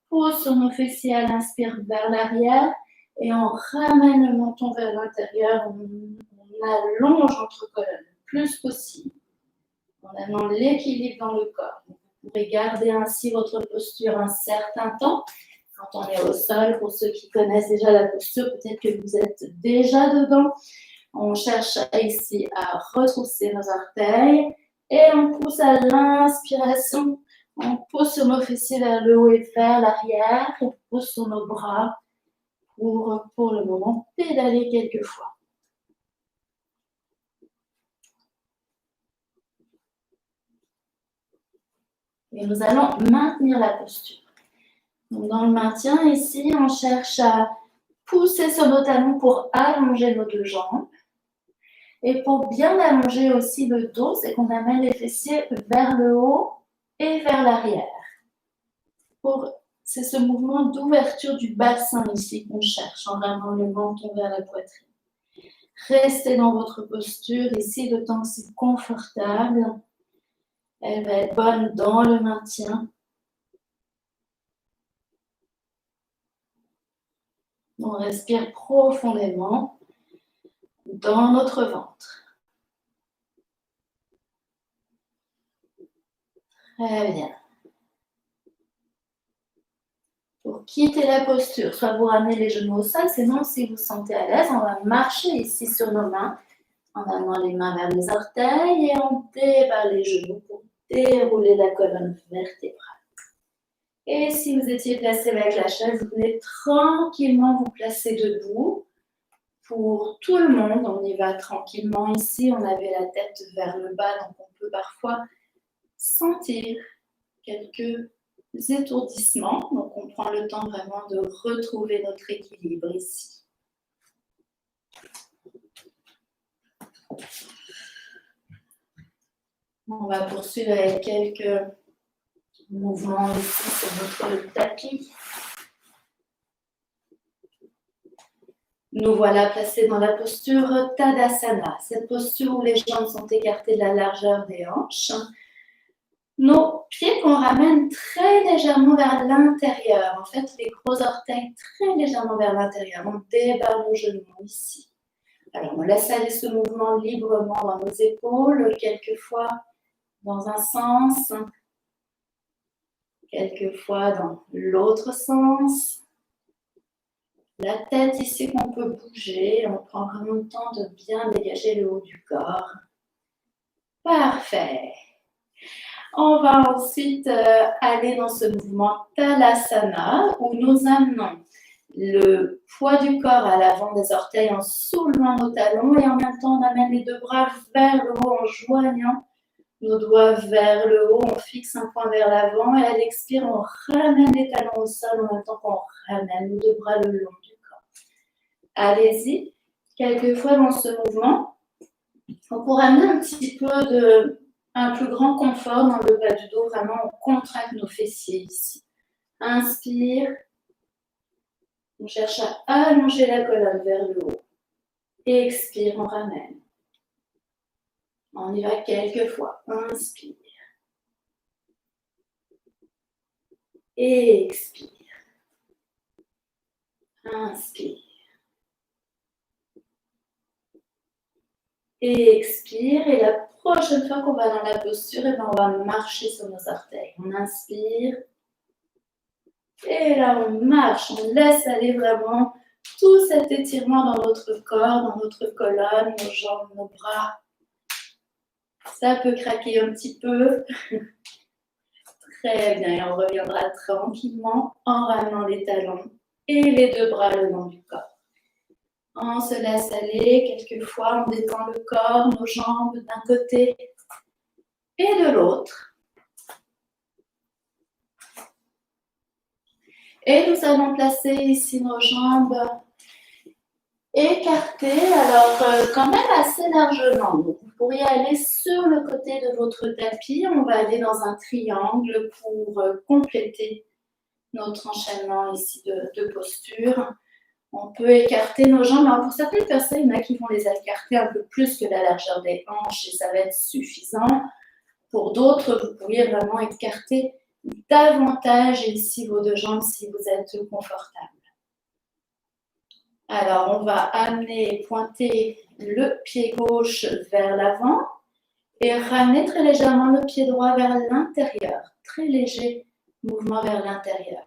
pose sur nos fessiers à l'inspire vers l'arrière et on ramène le menton vers l'intérieur. On allonge notre colonne le plus possible en amenant l'équilibre dans le corps. Vous pourrez garder ainsi votre posture un certain temps. Quand on est au sol, pour ceux qui connaissent déjà la posture, peut-être que vous êtes déjà dedans. On cherche ici à retrousser nos orteils et on pousse à l'inspiration. On pousse sur nos fessiers vers le haut et vers l'arrière. On pousse sur nos bras pour le moment, pédaler quelques fois. Et nous allons maintenir la posture. Donc, dans le maintien, ici, on cherche à pousser sur nos talons pour allonger nos deux jambes. Et pour bien allonger aussi le dos, c'est qu'on amène les fessiers vers le haut et vers l'arrière. C'est ce mouvement d'ouverture du bassin ici qu'on cherche en ramenant le menton vers la poitrine. Restez dans votre posture ici le temps que c'est confortable. Elle va être bonne dans le maintien. On respire profondément dans notre ventre. Très bien. Pour quitter la posture, soit vous ramenez les genoux au sol, sinon si vous vous sentez à l'aise, on va marcher ici sur nos mains en amenant les mains vers les orteils et on débat les genoux pour dérouler la colonne vertébrale. Et si vous étiez placé avec la chaise, vous venez tranquillement vous placer debout. Pour tout le monde, on y va tranquillement ici. On avait la tête vers le bas, donc on peut parfois sentir quelques étourdissements. Donc on prend le temps vraiment de retrouver notre équilibre ici. On va poursuivre avec quelques mouvements ici sur notre tapis. Nous voilà placés dans la posture Tadasana, cette posture où les jambes sont écartées de la largeur des hanches. Nos pieds qu'on ramène très légèrement vers l'intérieur. En fait, les gros orteils très légèrement vers l'intérieur. On débat nos genoux ici. Alors, on laisse aller ce mouvement librement dans nos épaules, quelquefois dans un sens, quelquefois dans l'autre sens. La tête ici qu'on peut bouger, on prend vraiment le temps de bien dégager le haut du corps. Parfait. On va ensuite aller dans ce mouvement Talasana où nous amenons le poids du corps à l'avant des orteils en soulevant nos talons et en même temps on amène les deux bras vers le haut en joignant nos doigts vers le haut. On fixe un point vers l'avant et à l'expire, on ramène les talons au sol en même temps qu'on ramène nos deux bras le long du corps. Allez-y, quelquefois dans ce mouvement, pour amener un petit peu un plus grand confort dans le bas du dos, vraiment on contracte nos fessiers ici. Inspire, on cherche à allonger la colonne vers le haut. Expire, on ramène. On y va quelques fois. Inspire. Expire. Inspire. Expire. Et la prochaine fois qu'on va dans la posture, on va marcher sur nos orteils. On inspire. Et là, on marche. On laisse aller vraiment tout cet étirement dans notre corps, dans notre colonne, nos jambes, nos bras. Ça peut craquer un petit peu. Très bien. Et on reviendra tranquillement en ramenant les talons et les deux bras le long du corps. On se laisse aller. Quelquefois, on détend le corps, nos jambes d'un côté et de l'autre. Et nous allons placer ici nos jambes écartées, alors quand même assez largement. Donc, vous pourriez aller sur le côté de votre tapis. On va aller dans un triangle pour compléter notre enchaînement ici de posture. On peut écarter nos jambes. Alors pour certaines personnes, il y en a qui vont les écarter un peu plus que la largeur des hanches et ça va être suffisant. Pour d'autres, vous pourriez vraiment écarter davantage ici vos deux jambes si vous êtes confortable. Alors, on va amener et pointer le pied gauche vers l'avant et ramener très légèrement le pied droit vers l'intérieur. Très léger mouvement vers l'intérieur.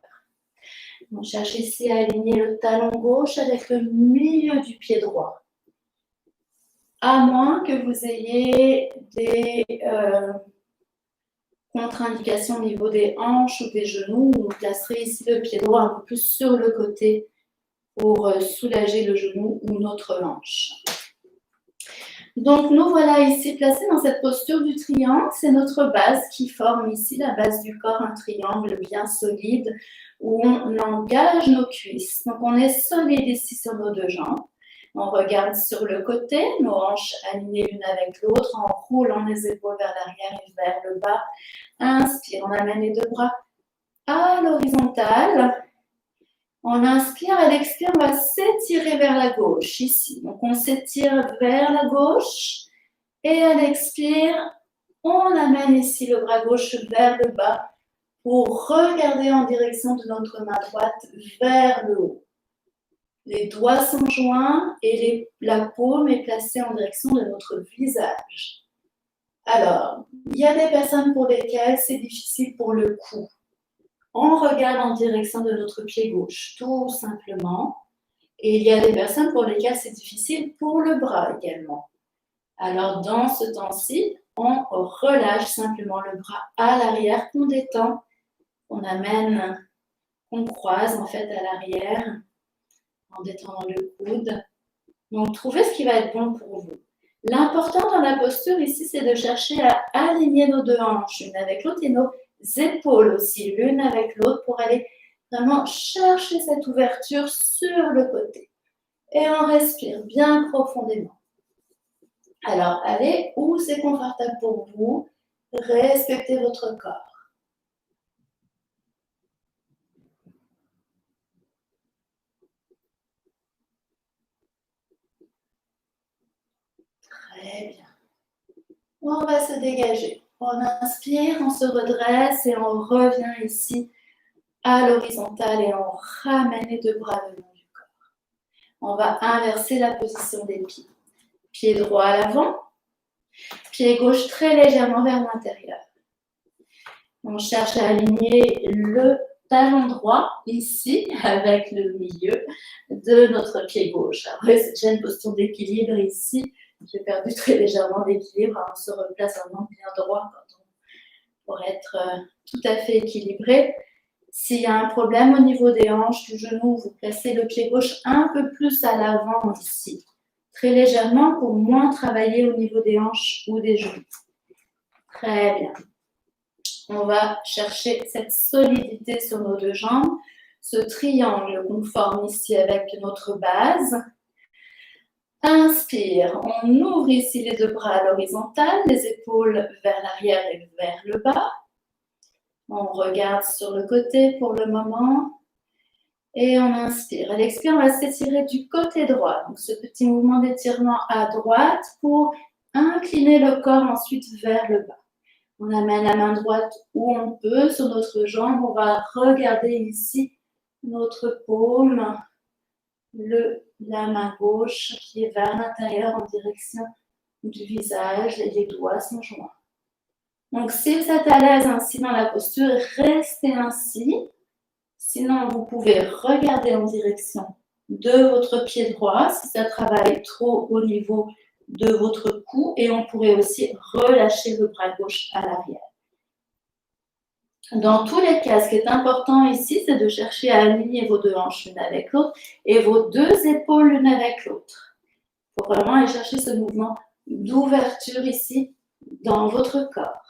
On cherche ici à aligner le talon gauche avec le milieu du pied droit. À moins que vous ayez des contre-indications au niveau des hanches ou des genoux, on placerait ici le pied droit un peu plus sur le côté pour soulager le genou ou notre hanche. Donc, nous voilà ici placés dans cette posture du triangle. C'est notre base qui forme ici la base du corps, un triangle bien solide où on engage nos cuisses. Donc, on est solide ici sur nos deux jambes. On regarde sur le côté, nos hanches alignées l'une avec l'autre, en roulant les épaules vers l'arrière et vers le bas. Inspire, on amène les deux bras à l'horizontale. On inspire, à l'expire, on va s'étirer vers la gauche, ici. Donc, on s'étire vers la gauche. Et à l'expire, on amène ici le bras gauche vers le bas pour regarder en direction de notre main droite vers le haut. Les doigts sont joints et la paume est placée en direction de notre visage. Alors, il y a des personnes pour lesquelles c'est difficile pour le cou. On regarde en direction de notre pied gauche, tout simplement. Et il y a des personnes pour lesquelles c'est difficile pour le bras également. Alors, dans ce temps-ci, on relâche simplement le bras à l'arrière, qu'on détend, on amène, on croise en fait à l'arrière, en détendant le coude. Donc, trouvez ce qui va être bon pour vous. L'important dans la posture ici, c'est de chercher à aligner nos deux hanches, l'une avec l'autre, et nos épaules aussi, l'une avec l'autre, pour aller vraiment chercher cette ouverture sur le côté. Et on respire bien profondément. Alors, allez où c'est confortable pour vous. Respectez votre corps. Très bien. On va se dégager. On inspire, on se redresse et on revient ici à l'horizontale et on ramène les deux bras le long du corps. On va inverser la position des pieds. Pied droit à l'avant, pied gauche très légèrement vers l'intérieur. On cherche à aligner le talon droit ici avec le milieu de notre pied gauche. Après, c'est déjà une posture d'équilibre ici. J'ai perdu très légèrement d'équilibre. On se replace vraiment bien droit pour être tout à fait équilibré. S'il y a un problème au niveau des hanches, du genou, vous placez le pied gauche un peu plus à l'avant ici, très légèrement pour moins travailler au niveau des hanches ou des genoux. Très bien. On va chercher cette solidité sur nos deux jambes, ce triangle qu'on forme ici avec notre base. Inspire, on ouvre ici les deux bras à l'horizontale, les épaules vers l'arrière et vers le bas. On regarde sur le côté pour le moment. Et on inspire. À l'expire, on va s'étirer du côté droit. Donc, ce petit mouvement d'étirement à droite pour incliner le corps ensuite vers le bas. On amène la main droite où on peut sur notre jambe. On va regarder ici notre paume, la main gauche qui est vers l'intérieur en direction du visage et les doigts sont joints. Donc, si vous êtes à l'aise ainsi dans la posture, restez ainsi. Sinon, vous pouvez regarder en direction de votre pied droit si ça travaille trop au niveau de votre cou et on pourrait aussi relâcher le bras gauche à l'arrière. Dans tous les cas, ce qui est important ici, c'est de chercher à aligner vos deux hanches l'une avec l'autre et vos deux épaules l'une avec l'autre. Il faut vraiment aller chercher ce mouvement d'ouverture ici dans votre corps.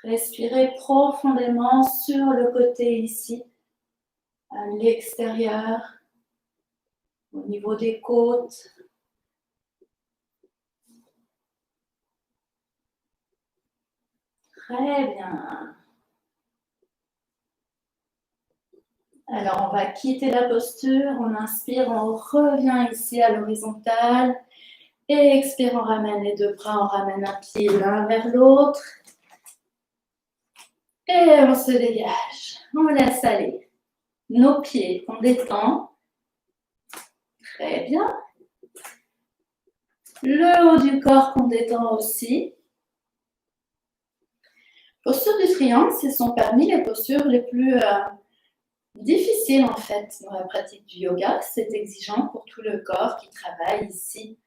Respirez profondément sur le côté ici, à l'extérieur, au niveau des côtes. Très bien. Alors, on va quitter la posture, on inspire, on revient ici à l'horizontale. Et expire, on ramène les deux bras, on ramène un pied l'un vers l'autre. Et on se dégage, on laisse aller. Nos pieds, on détend. Très bien. Le haut du corps qu'on détend aussi. Posture du triangle, ce sont parmi les postures les plus difficiles en fait dans la pratique du yoga. C'est exigeant pour tout le corps qui travaille ici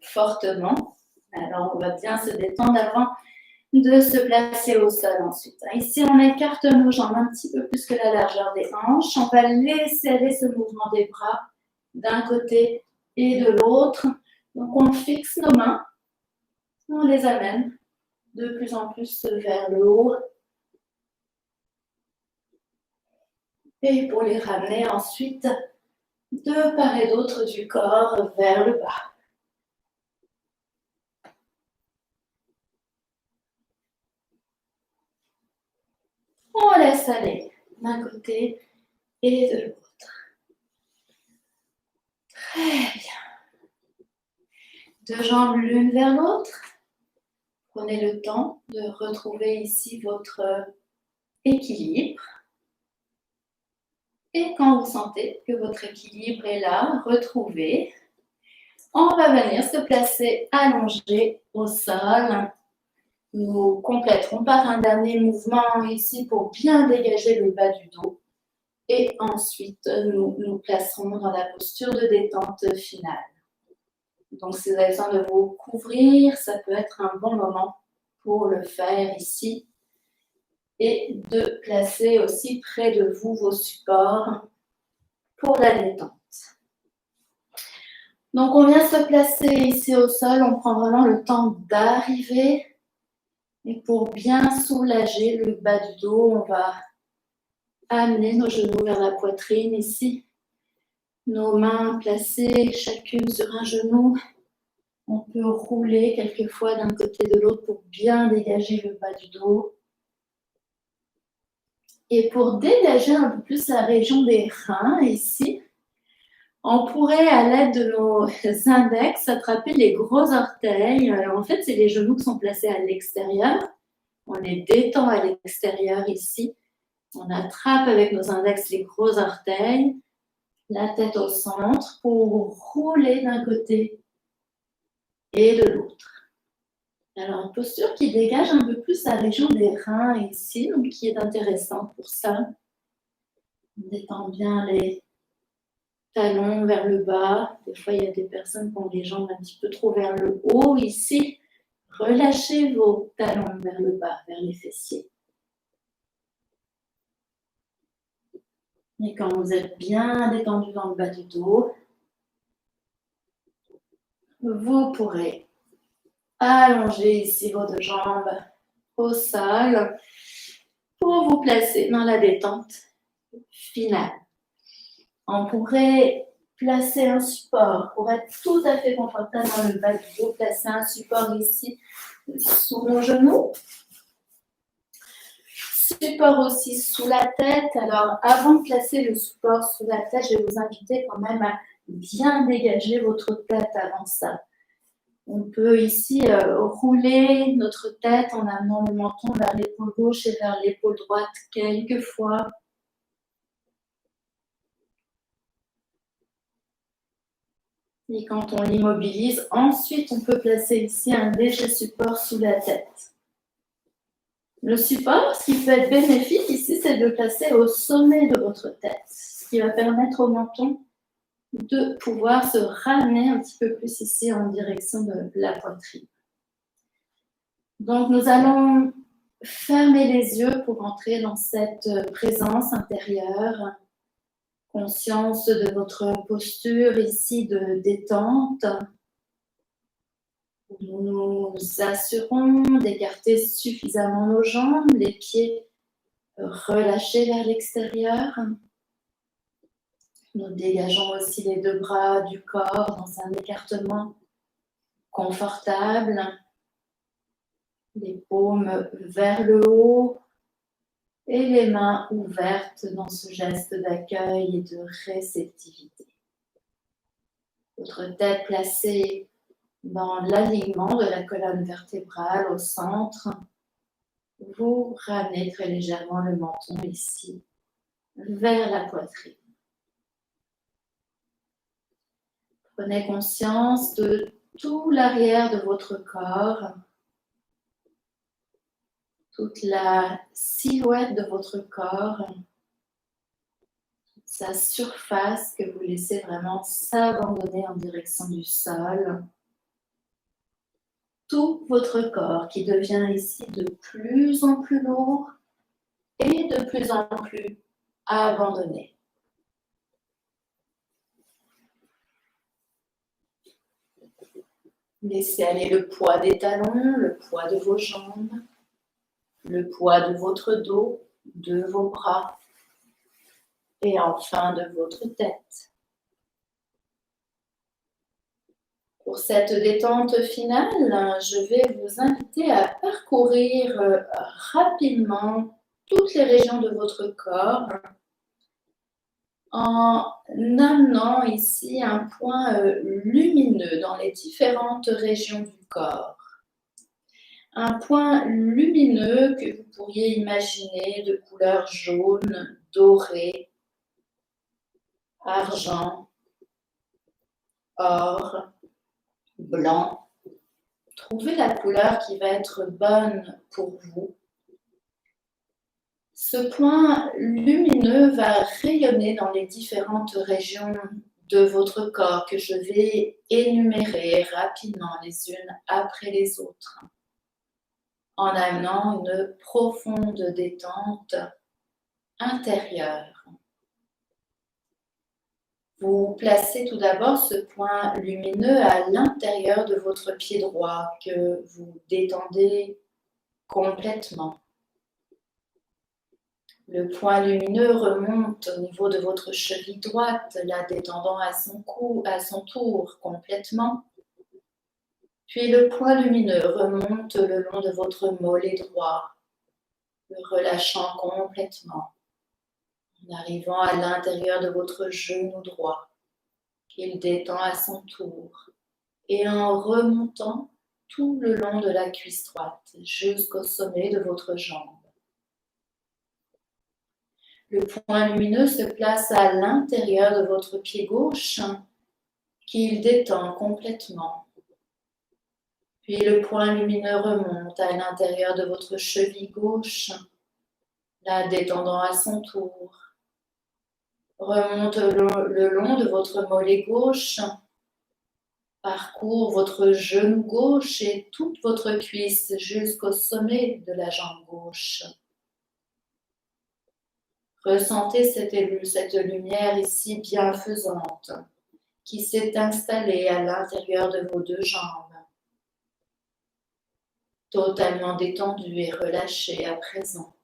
fortement. Alors on va bien se détendre avant de se placer au sol ensuite. Ici on écarte nos jambes un petit peu plus que la largeur des hanches. On va laisser aller ce mouvement des bras d'un côté et de l'autre. Donc on fixe nos mains, on les amène de plus en plus vers le haut. Et pour les ramener ensuite de part et d'autre du corps vers le bas. On laisse aller d'un côté et de l'autre. Très bien. Deux jambes l'une vers l'autre. Prenez le temps de retrouver ici votre équilibre. Et quand vous sentez que votre équilibre est là, retrouvé, on va venir se placer allongé au sol. Nous compléterons par un dernier mouvement ici pour bien dégager le bas du dos. Et ensuite, nous nous placerons dans la posture de détente finale. Donc, si vous avez besoin de vous couvrir, ça peut être un bon moment pour le faire ici. Et de placer aussi près de vous vos supports pour la détente. Donc, on vient se placer ici au sol. On prend vraiment le temps d'arriver. Et pour bien soulager le bas du dos, on va amener nos genoux vers la poitrine ici. Nos mains placées chacune sur un genou. On peut rouler quelquefois d'un côté de l'autre pour bien dégager le bas du dos. Et pour dégager un peu plus la région des reins ici, on pourrait, à l'aide de nos index, attraper les gros orteils. Alors en fait, c'est les genoux qui sont placés à l'extérieur. On les détend à l'extérieur ici. On attrape avec nos index les gros orteils, la tête au centre pour rouler d'un côté et de l'autre. Alors, une posture qui dégage un peu plus la région des reins ici, donc qui est intéressante pour ça. On détend bien les talons vers le bas. Des fois, il y a des personnes qui ont les jambes un petit peu trop vers le haut ici. Relâchez vos talons vers le bas, vers les fessiers. Et quand vous êtes bien détendu dans le bas du dos, vous pourrez allonger ici vos deux jambes au sol pour vous placer dans la détente finale. On pourrait placer un support pour être tout à fait confortable dans le bas du dos. Placer un support ici sous nos genoux. Support aussi sous la tête. Alors, avant de placer le support sous la tête, je vais vous inviter quand même à bien dégager votre tête avant ça. On peut ici rouler notre tête en amenant le menton vers l'épaule gauche et vers l'épaule droite quelques fois. Et quand on l'immobilise, ensuite on peut placer ici un léger support sous la tête. Le support, ce qui peut être bénéfique ici, c'est de le placer au sommet de votre tête, ce qui va permettre au menton de pouvoir se ramener un petit peu plus ici en direction de la poitrine. Donc, nous allons fermer les yeux pour entrer dans cette présence intérieure, conscience de votre posture ici de détente. Nous nous assurons d'écarter suffisamment nos jambes, les pieds relâchés vers l'extérieur. Nous dégageons aussi les deux bras du corps dans un écartement confortable. Les paumes vers le haut, et les mains ouvertes dans ce geste d'accueil et de réceptivité. Votre tête placée dans l'alignement de la colonne vertébrale au centre. Vous ramenez très légèrement le menton ici vers la poitrine. Prenez conscience de tout l'arrière de votre corps, toute la silhouette de votre corps, sa surface que vous laissez vraiment s'abandonner en direction du sol. Tout votre corps qui devient ici de plus en plus lourd et de plus en plus abandonné. Laissez aller le poids des talons, le poids de vos jambes, le poids de votre dos, de vos bras et enfin de votre tête. Pour cette détente finale, je vais vous inviter à parcourir rapidement toutes les régions de votre corps en amenant ici un point lumineux dans les différentes régions du corps. Un point lumineux que vous pourriez imaginer de couleur jaune, doré, argent, or, blanc. Trouvez la couleur qui va être bonne pour vous. Ce point lumineux va rayonner dans les différentes régions de votre corps que je vais énumérer rapidement les unes après les autres, en amenant une profonde détente intérieure. Vous placez tout d'abord ce point lumineux à l'intérieur de votre pied droit que vous détendez complètement. Le point lumineux remonte au niveau de votre cheville droite, la détendant à son tour complètement. Puis le point lumineux remonte le long de votre mollet droit, le relâchant complètement, en arrivant à l'intérieur de votre genou droit, qu'il détend à son tour, et en remontant tout le long de la cuisse droite jusqu'au sommet de votre jambe. Le point lumineux se place à l'intérieur de votre pied gauche, qu'il détend complètement. Puis le point lumineux remonte à l'intérieur de votre cheville gauche, la détendant à son tour. Remonte le long de votre mollet gauche, parcourt votre genou gauche et toute votre cuisse jusqu'au sommet de la jambe gauche. Ressentez cette lumière ici bienfaisante qui s'est installée à l'intérieur de vos deux jambes, totalement détendue et relâchée à présent.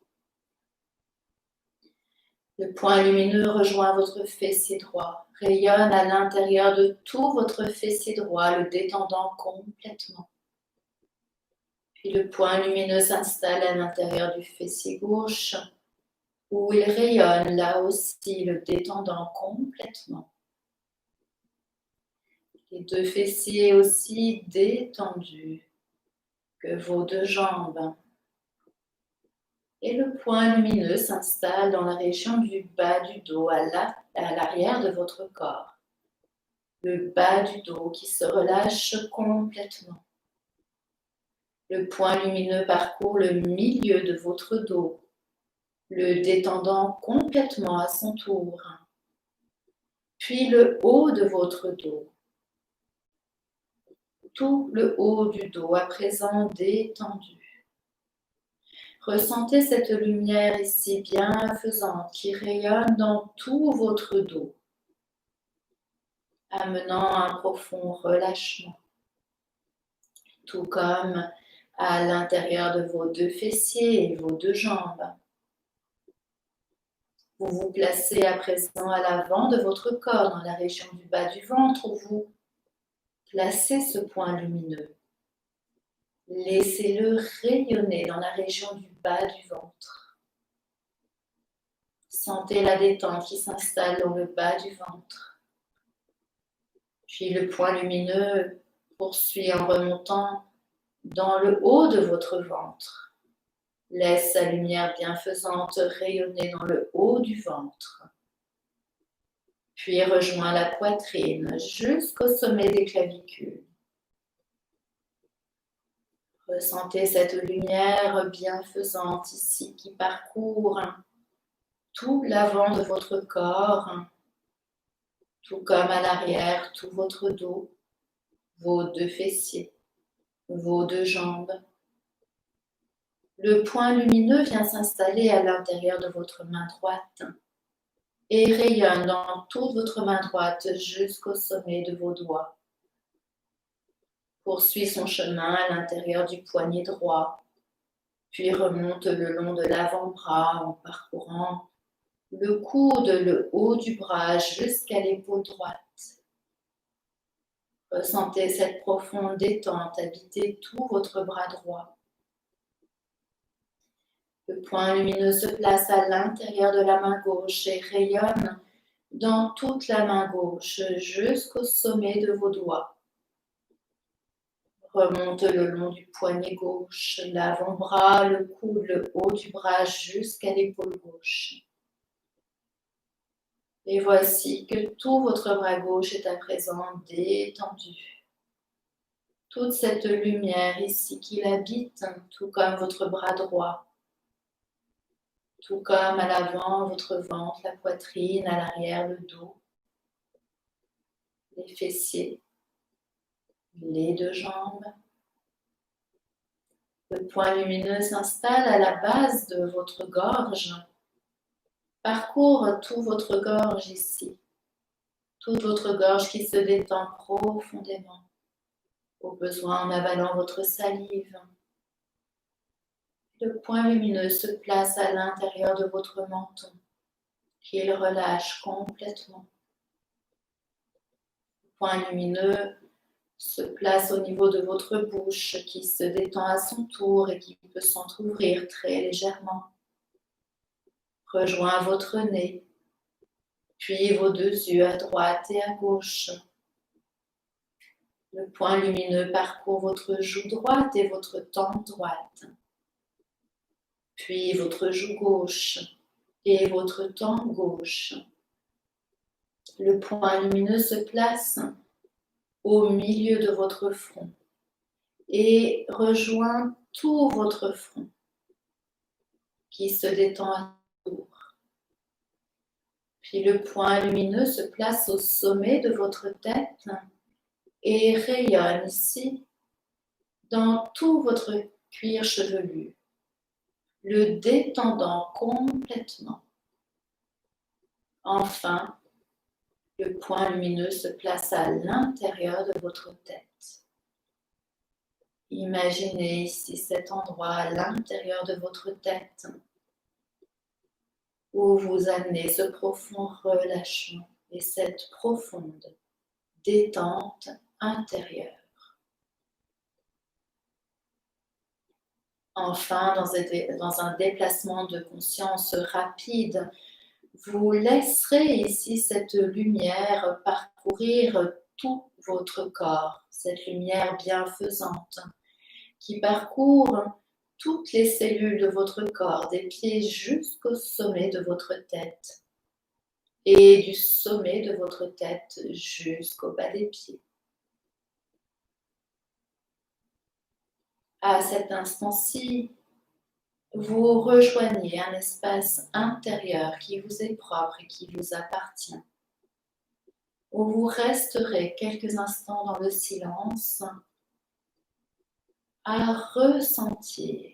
Le point lumineux rejoint votre fessier droit, rayonne à l'intérieur de tout votre fessier droit, le détendant complètement. Puis le point lumineux s'installe à l'intérieur du fessier gauche, où il rayonne là aussi, le détendant complètement. Les deux fessiers aussi détendus que vos deux jambes. Et le point lumineux s'installe dans la région du bas du dos, à l'arrière de votre corps. Le bas du dos qui se relâche complètement. Le point lumineux parcourt le milieu de votre dos, le détendant complètement à son tour. Puis le haut de votre dos. Tout le haut du dos à présent détendu. Ressentez cette lumière ici bienfaisante qui rayonne dans tout votre dos, amenant un profond relâchement, tout comme à l'intérieur de vos deux fessiers et vos deux jambes. Vous vous placez à présent à l'avant de votre corps, dans la région du bas du ventre, où vous placez ce point lumineux. Laissez-le rayonner dans la région du bas du ventre. Sentez la détente qui s'installe dans le bas du ventre. Puis le point lumineux poursuit en remontant dans le haut de votre ventre. Laisse sa lumière bienfaisante rayonner dans le haut du ventre. Puis rejoins la poitrine jusqu'au sommet des clavicules. Ressentez cette lumière bienfaisante ici qui parcourt tout l'avant de votre corps, tout comme à l'arrière, tout votre dos, vos deux fessiers, vos deux jambes. Le point lumineux vient s'installer à l'intérieur de votre main droite et rayonne dans toute votre main droite jusqu'au sommet de vos doigts. Poursuit son chemin à l'intérieur du poignet droit, puis remonte le long de l'avant-bras en parcourant le coude, le haut du bras jusqu'à l'épaule droite. Ressentez cette profonde détente habiter tout votre bras droit. Le point lumineux se place à l'intérieur de la main gauche et rayonne dans toute la main gauche jusqu'au sommet de vos doigts. Remonte le long du poignet gauche, l'avant-bras, le coude, le haut du bras jusqu'à l'épaule gauche. Et voici que tout votre bras gauche est à présent détendu. Toute cette lumière ici qui l'habite, tout comme votre bras droit. Tout comme à l'avant, votre ventre, la poitrine, à l'arrière, le dos, les fessiers, les deux jambes. Le point lumineux s'installe à la base de votre gorge, parcourt toute votre gorge ici, toute votre gorge qui se détend profondément, au besoin en avalant votre salive. Le point lumineux se place à l'intérieur de votre menton, qu'il relâche complètement. Le point lumineux se place au niveau de votre bouche qui se détend à son tour et qui peut s'entrouvrir très légèrement. Rejoint votre nez, puis vos deux yeux à droite et à gauche. Le point lumineux parcourt votre joue droite et votre tempe droite, puis votre joue gauche et votre tempe gauche. Le point lumineux se place au milieu de votre front et rejoint tout votre front qui se détend à son tour. Puis le point lumineux se place au sommet de votre tête et rayonne ici dans tout votre cuir chevelu, le détendant complètement. Enfin, le point lumineux se place à l'intérieur de votre tête. Imaginez ici cet endroit à l'intérieur de votre tête où vous amenez ce profond relâchement et cette profonde détente intérieure. Enfin, dans un déplacement de conscience rapide, vous laisserez ici cette lumière parcourir tout votre corps, cette lumière bienfaisante qui parcourt toutes les cellules de votre corps, des pieds jusqu'au sommet de votre tête et du sommet de votre tête jusqu'au bas des pieds. À cet instant-ci, vous rejoignez un espace intérieur qui vous est propre et qui vous appartient, où vous resterez quelques instants dans le silence à ressentir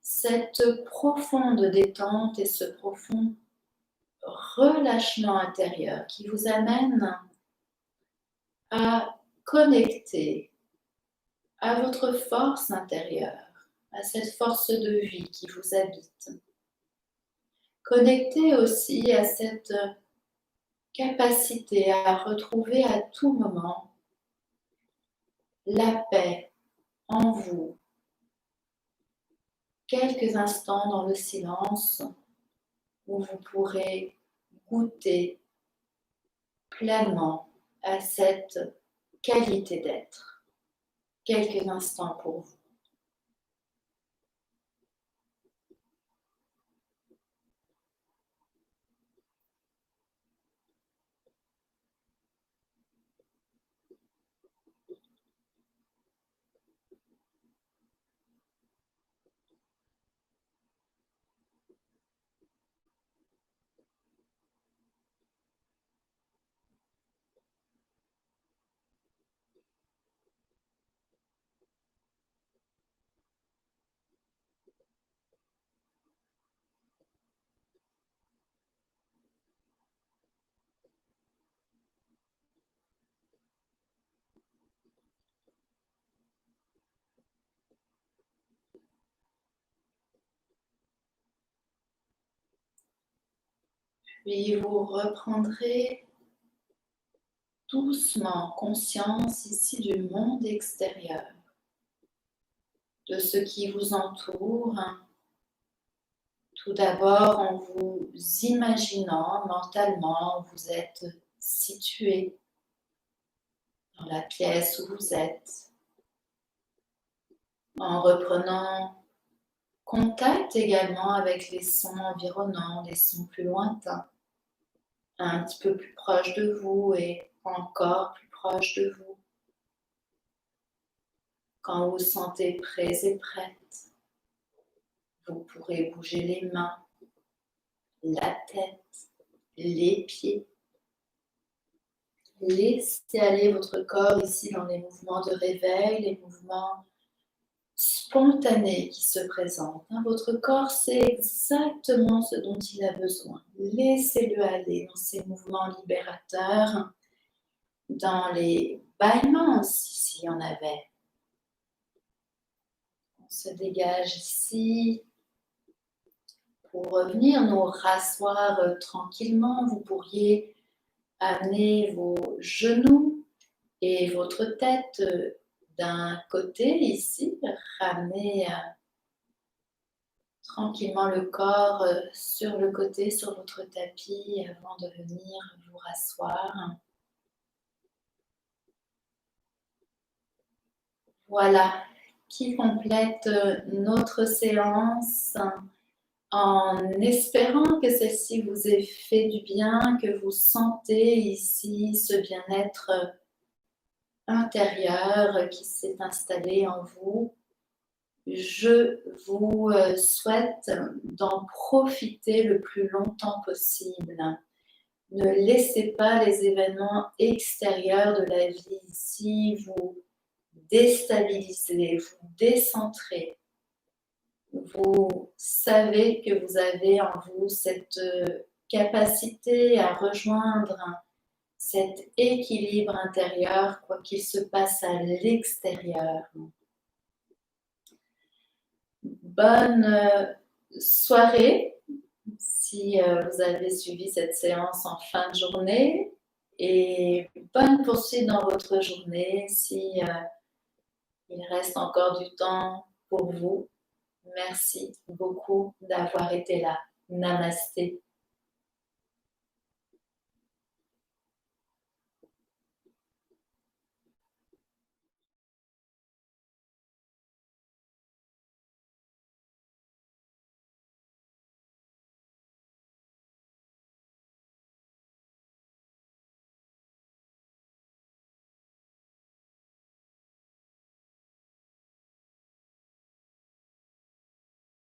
cette profonde détente et ce profond relâchement intérieur qui vous amène à connecter à votre force intérieure, à cette force de vie qui vous habite. Connectez aussi à cette capacité à retrouver à tout moment la paix en vous. Quelques instants dans le silence où vous pourrez goûter pleinement à cette qualité d'être. Quelques instants pour vous. Puis vous reprendrez doucement conscience ici du monde extérieur, de ce qui vous entoure. Tout d'abord en vous imaginant mentalement où vous êtes situé dans la pièce où vous êtes, en reprenant contact également avec les sons environnants, les sons plus lointains, un petit peu plus proches de vous et encore plus proches de vous. Quand vous vous sentez prêts et prêtes, vous pourrez bouger les mains, la tête, les pieds. Laissez aller votre corps ici dans les mouvements de réveil, les mouvements spontanés qui se présentent. Votre corps sait exactement ce dont il a besoin. Laissez-le aller dans ces mouvements libérateurs, dans les bâillements aussi, s'il y en avait. On se dégage ici. Pour revenir nous rasseoir tranquillement, vous pourriez amener vos genoux et votre tête d'un côté ici, ramener tranquillement le corps sur le côté, sur votre tapis avant de venir vous rasseoir. Voilà, qui complète notre séance en espérant que celle-ci vous ait fait du bien, que vous sentez ici ce bien-être intérieur qui s'est installé en vous. Je vous souhaite d'en profiter le plus longtemps possible. Ne laissez pas les événements extérieurs de la vie ici vous déstabiliser, vous décentrer. Vous savez que vous avez en vous cette capacité à rejoindre cet équilibre intérieur, quoi qu'il se passe à l'extérieur. Bonne soirée si vous avez suivi cette séance en fin de journée et bonne poursuite dans votre journée si il reste encore du temps pour vous. Merci beaucoup d'avoir été là. Namasté.